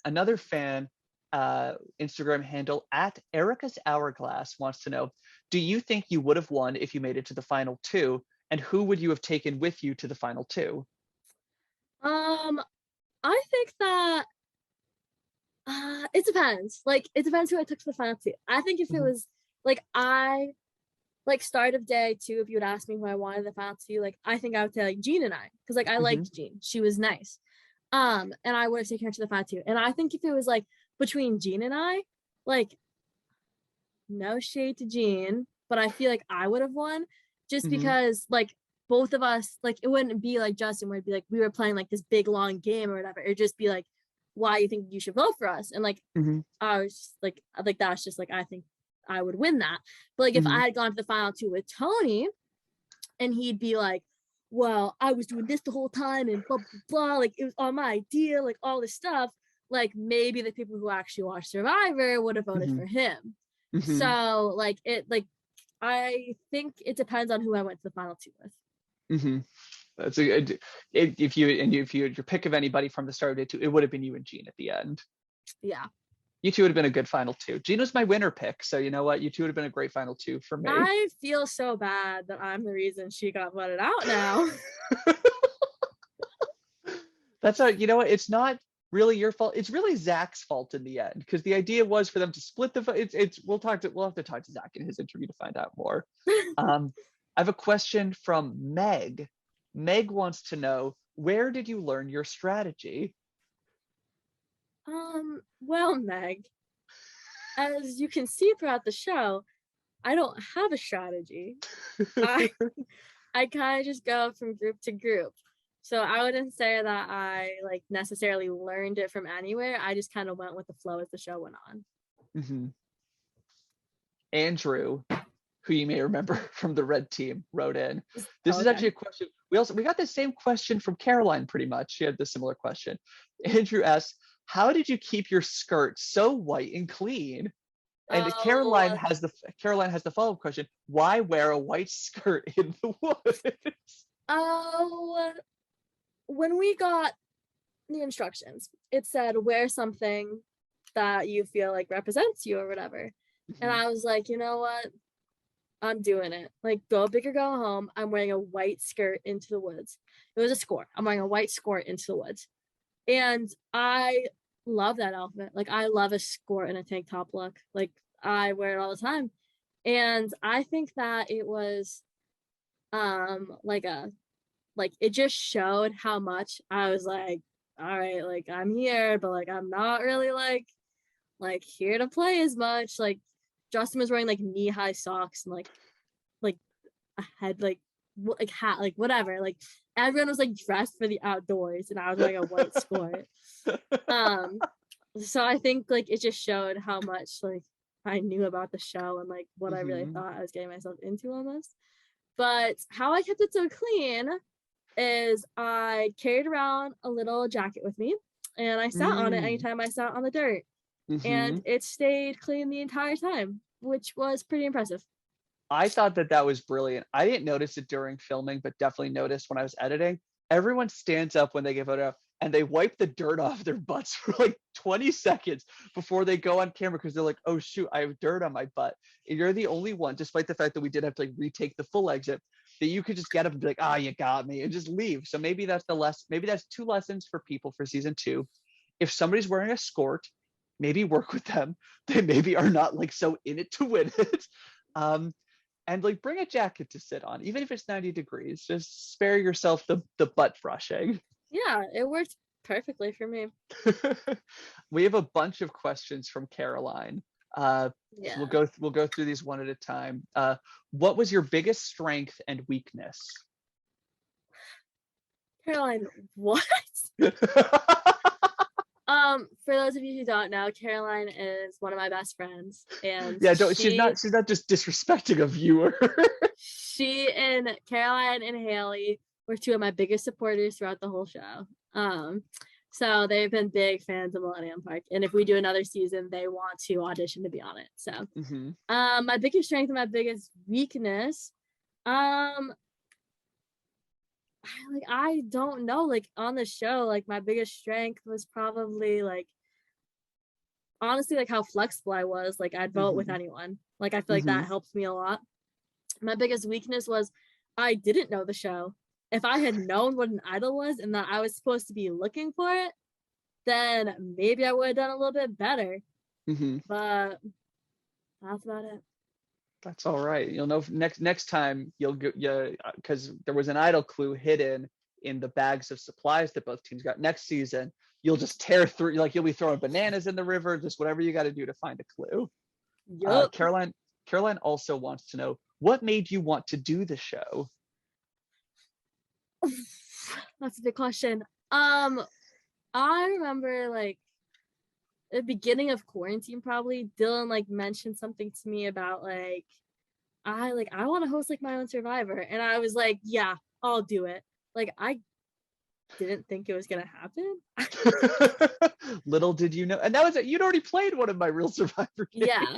Another fan, Instagram handle at Erica's Hourglass, wants to know, do you think you would have won if you made it to the final 2, and who would you have taken with you to the final 2? I think that it depends. Like it depends who I took to the final 2. I think if it was like start of day 2, if you would ask me who I wanted the final 2, like I think I would say like Jean and I, because like I liked Jean. She was nice. And I would have taken her to the final 2. And I think if it was like between Jean and I, like no shade to Jean, but I feel like I would have won just because like both of us, like it wouldn't be like Justin where it'd be like we were playing like this big long game or whatever. It'd just be like why you think you should vote for us. And like, Mhm. I was just like that's just like, I think I would win that. But like, if Mhm. I had gone to the final two with Tony and he'd be like, well, I was doing this the whole time and blah, blah, blah, like it was all my idea, like all this stuff, like maybe the people who actually watched Survivor would have voted Mhm. for him. Mhm. So like I think it depends on who I went to the final two with. Mhm. That's if you had your pick of anybody from the start of day two, it would have been you and Gene at the end. Yeah. You two would have been a good final two. Gene was my winner pick, so you know what? You two would have been a great final two for me. I feel so bad that I'm the reason she got voted out now. That's you know what? It's not really your fault. It's really Zach's fault in the end, because the idea was for them to split the vote. We'll have to talk to Zach in his interview to find out more. I have a question from Meg. Meg wants to know, where did you learn your strategy? Well, Meg, as you can see throughout the show, I don't have a strategy. I kind of just go from group to group. So I wouldn't say that I like necessarily learned it from anywhere. I just kind of went with the flow as the show went on. Mm-hmm. Andrew, who you may remember from the red team, wrote in. This is actually a question. We got the same question from Caroline pretty much. She had the similar question. Andrew asked, how did you keep your skirt so white and clean? And Caroline has the follow-up question. Why wear a white skirt in the woods? When we got the instructions, it said wear something that you feel like represents you or whatever. And I was like, you know what? I'm doing it. Like, go big or go home. I'm wearing a white skirt into the woods. It was a skirt. I'm wearing a white skirt into the woods. And I love that outfit. Like, I love a skirt and a tank top look. Like, I wear it all the time. And I think that it was it just showed how much I was like, all right, like I'm here, but like I'm not really like here to play as much. Like Justin was wearing like knee-high socks and like a head like hat, like whatever. Like everyone was like dressed for the outdoors and I was wearing a white skirt. So I think like it just showed how much like I knew about the show and like what I really thought I was getting myself into almost. But how I kept it so clean is I carried around a little jacket with me and I sat on it anytime I sat on the dirt. And it stayed clean the entire time, which was pretty impressive. I thought that was brilliant. I didn't notice it during filming, but definitely noticed when I was editing. Everyone stands up when they get voted out and they wipe the dirt off their butts for like 20 seconds before they go on camera, because they're like, oh shoot, I have dirt on my butt. And you're the only one, despite the fact that we did have to like retake the full exit, that you could just get up and be like, you got me, and just leave. So maybe that's maybe that's 2 lessons for people for season 2. If somebody's wearing a skirt, maybe work with them. They maybe are not like so in it to win it. And like bring a jacket to sit on, even if it's 90 degrees. Just spare yourself the butt brushing. Yeah, it worked perfectly for me. We have a bunch of questions from Caroline. Yeah. So we'll go through these one at a time. What was your biggest strength and weakness? Caroline, what? For those of you who don't know, Caroline is one of my best friends, and she's not just disrespecting a viewer. She and Caroline and Haley were 2 of my biggest supporters throughout the whole show. So they've been big fans of Millennium Park, and if we do another season, they want to audition to be on it. So, my biggest strength and my biggest weakness, I don't know, like on the show, like my biggest strength was probably like honestly like how flexible I was. Like I'd vote with anyone. Like I feel like that helps me a lot. My biggest weakness was I didn't know the show. If I had known what an idol was and that I was supposed to be looking for it, then maybe I would have done a little bit better. But that's about it. That's all right. You'll know next time you'll get because there was an idol clue hidden in the bags of supplies that both teams got. Next season, you'll just tear through. Like you'll be throwing bananas in the river, just whatever you got to do to find a clue. Yep. Caroline also wants to know, what made you want to do the show? That's a big question. I remember like the beginning of quarantine, probably Dylan like mentioned something to me about like I want to host like my own Survivor, and I was like, yeah, I'll do it. Like I didn't think it was gonna happen. Little did you know, and that was it. You'd already played one of my real Survivor games. Yeah,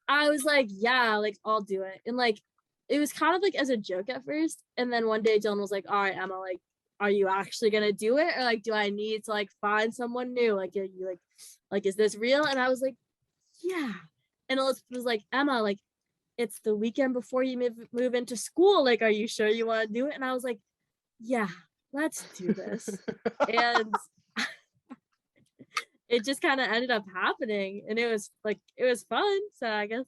I was like, yeah, like I'll do it, and like it was kind of like as a joke at first, and then one day Dylan was like, all right, Emma, like, are you actually gonna do it, or like do I need to like find someone new? Like, are you like is this real? And I was like, yeah, and it was like, Emma, like it's the weekend before you move into school. Like, are you sure you want to do it? And I was like, yeah, let's do this. And it just kind of ended up happening, and it was fun. So I guess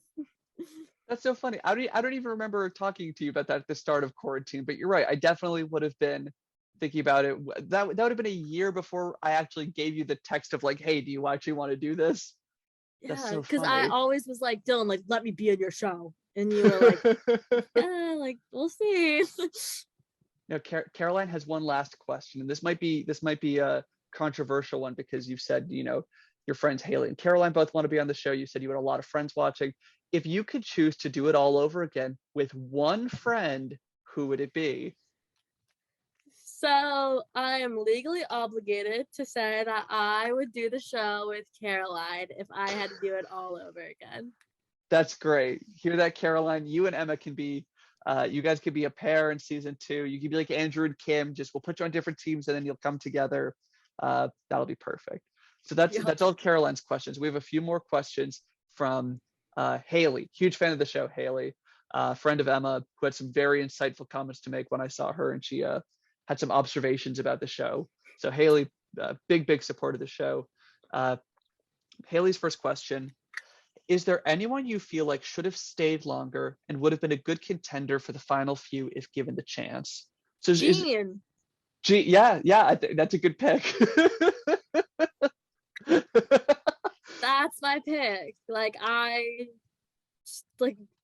That's so funny. I don't even remember talking to you about that at the start of quarantine, but you're right. I definitely would have been thinking about it. That would have been a year before I actually gave you the text of like, hey, do you actually want to do this? That's yeah, so because I funny. always was like, Dylan, like let me be in your show, and you were like, yeah, like we'll see. Now, Caroline has one last question, and this might be a controversial one because you've said, your friends Haley and Caroline both want to be on the show. You said you had a lot of friends watching. If you could choose to do it all over again with one friend, who would it be? So I am legally obligated to say that I would do the show with Caroline if I had to do it all over again. That's great. Hear that, Caroline? You and Emma can be, you guys could be a pair in season 2. You could be like Andrew and Kim. Just we'll put you on different teams and then you'll come together. That'll be perfect. So that's all Caroline's questions. We have a few more questions from Haley. Huge fan of the show, Haley. Friend of Emma, who had some very insightful comments to make when I saw her, and she had some observations about the show. So Haley, big support of the show. Haley's first question: is there anyone you feel like should have stayed longer and would have been a good contender for the final few if given the chance? So Jean. Yeah, that's a good pick. That's my pick. Like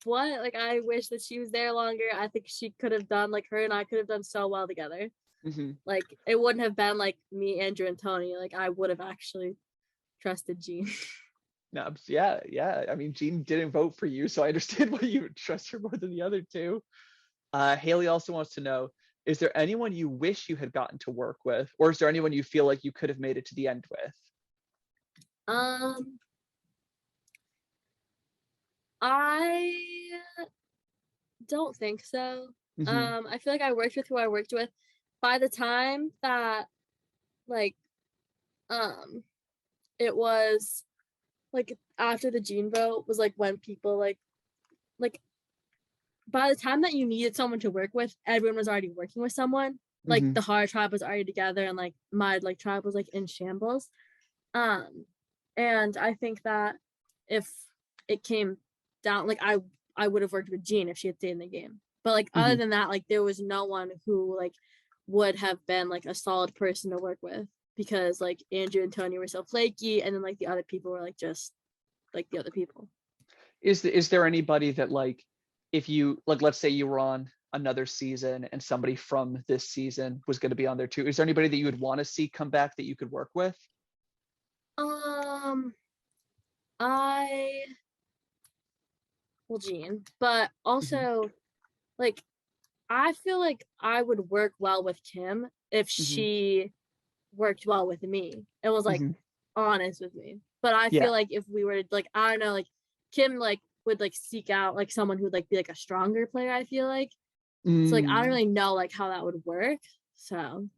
what? Like I wish that she was there longer. I think she could have done like her and I could have done so well together. Mm-hmm. Like it wouldn't have been like me, Andrew, and Tony. Like I would have actually trusted Jean. No, yeah. I mean, Jean didn't vote for you, so I understand why you would trust her more than the other two. Haley also wants to know: is there anyone you wish you had gotten to work with, or is there anyone you feel like you could have made it to the end with? I don't think so. Mm-hmm. I feel like I worked with who I worked with. By the time that like it was like after the Jean vote was like when people like by the time that you needed someone to work with, everyone was already working with someone. Like Mm-hmm. the Horror tribe was already together, and like my like tribe was like in shambles. And I think that if it came down, like I would have worked with Jean if she had stayed in the game. But like other Mm-hmm. than that, like there was no one who like would have been like a solid person to work with, because like Andrew and Tony were so flaky, and then like the other people were like just like the other people. Is there anybody that, like, if you like, let's say you were on another season and somebody from this season was going to be on there too, is there anybody that you would want to see come back that you could work with? I well, Jean, but Mm-hmm. also like I feel like I would work well with Kim if Mm-hmm. she worked well with me and was like Mm-hmm. honest with me. But I Yeah. feel like if we were like, I don't know, like Kim like would like seek out like someone who'd like be like a stronger player, I feel like. So like I don't Mm. really know like how that would work. So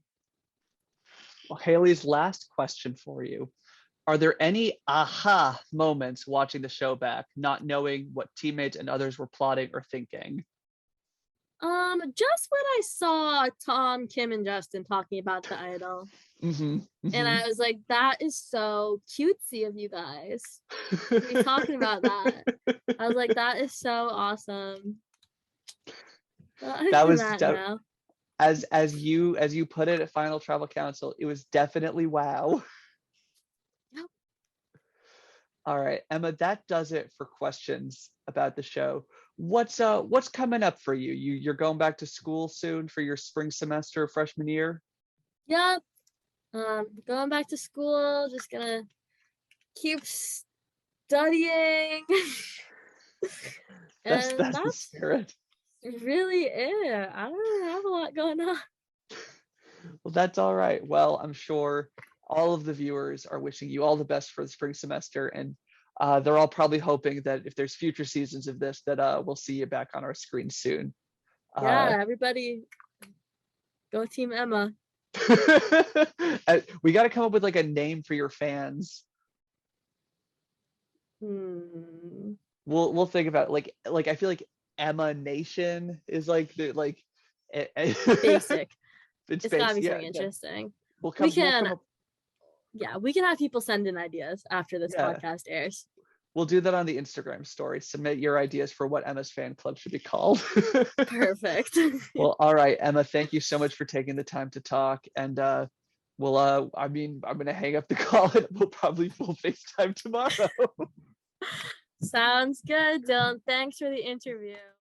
Well, Haley's last question for you: are there any aha moments watching the show back, not knowing what teammates and others were plotting or thinking? just when I saw Tom, Kim, and Justin talking about the idol, Mm-hmm. and Mm-hmm. I was like, that is so cutesy of you guys to be talking about that. I was like, that is so awesome. But other That than was that, no. as you put it at Final Travel Council, it was definitely wow. Yep. All right, Emma, that does it for questions about the show. What's coming up for you? You're going back to school soon for your spring semester of freshman year? Yep. Going back to school, just gonna keep studying. That's And the spirit. really it. I don't really have a lot going on. Well, that's all right. Well, I'm sure all of the viewers are wishing you all the best for the spring semester, and they're all probably hoping that if there's future seasons of this, that we'll see you back on our screen soon. Yeah, everybody go Team Emma. We got to come up with like a name for your fans. We'll think about it. Like I feel like Emma Nation is like the like Basic. It's gotta be yeah, something interesting. We'll come up. Yeah, we can have people send in ideas after this podcast airs. We'll do that on the Instagram story. Submit your ideas for what Emma's fan club should be called. Perfect. Well, all right, Emma, thank you so much for taking the time to talk. And I'm gonna hang up the call and we'll FaceTime tomorrow. Sounds good, Dylan. Thanks for the interview.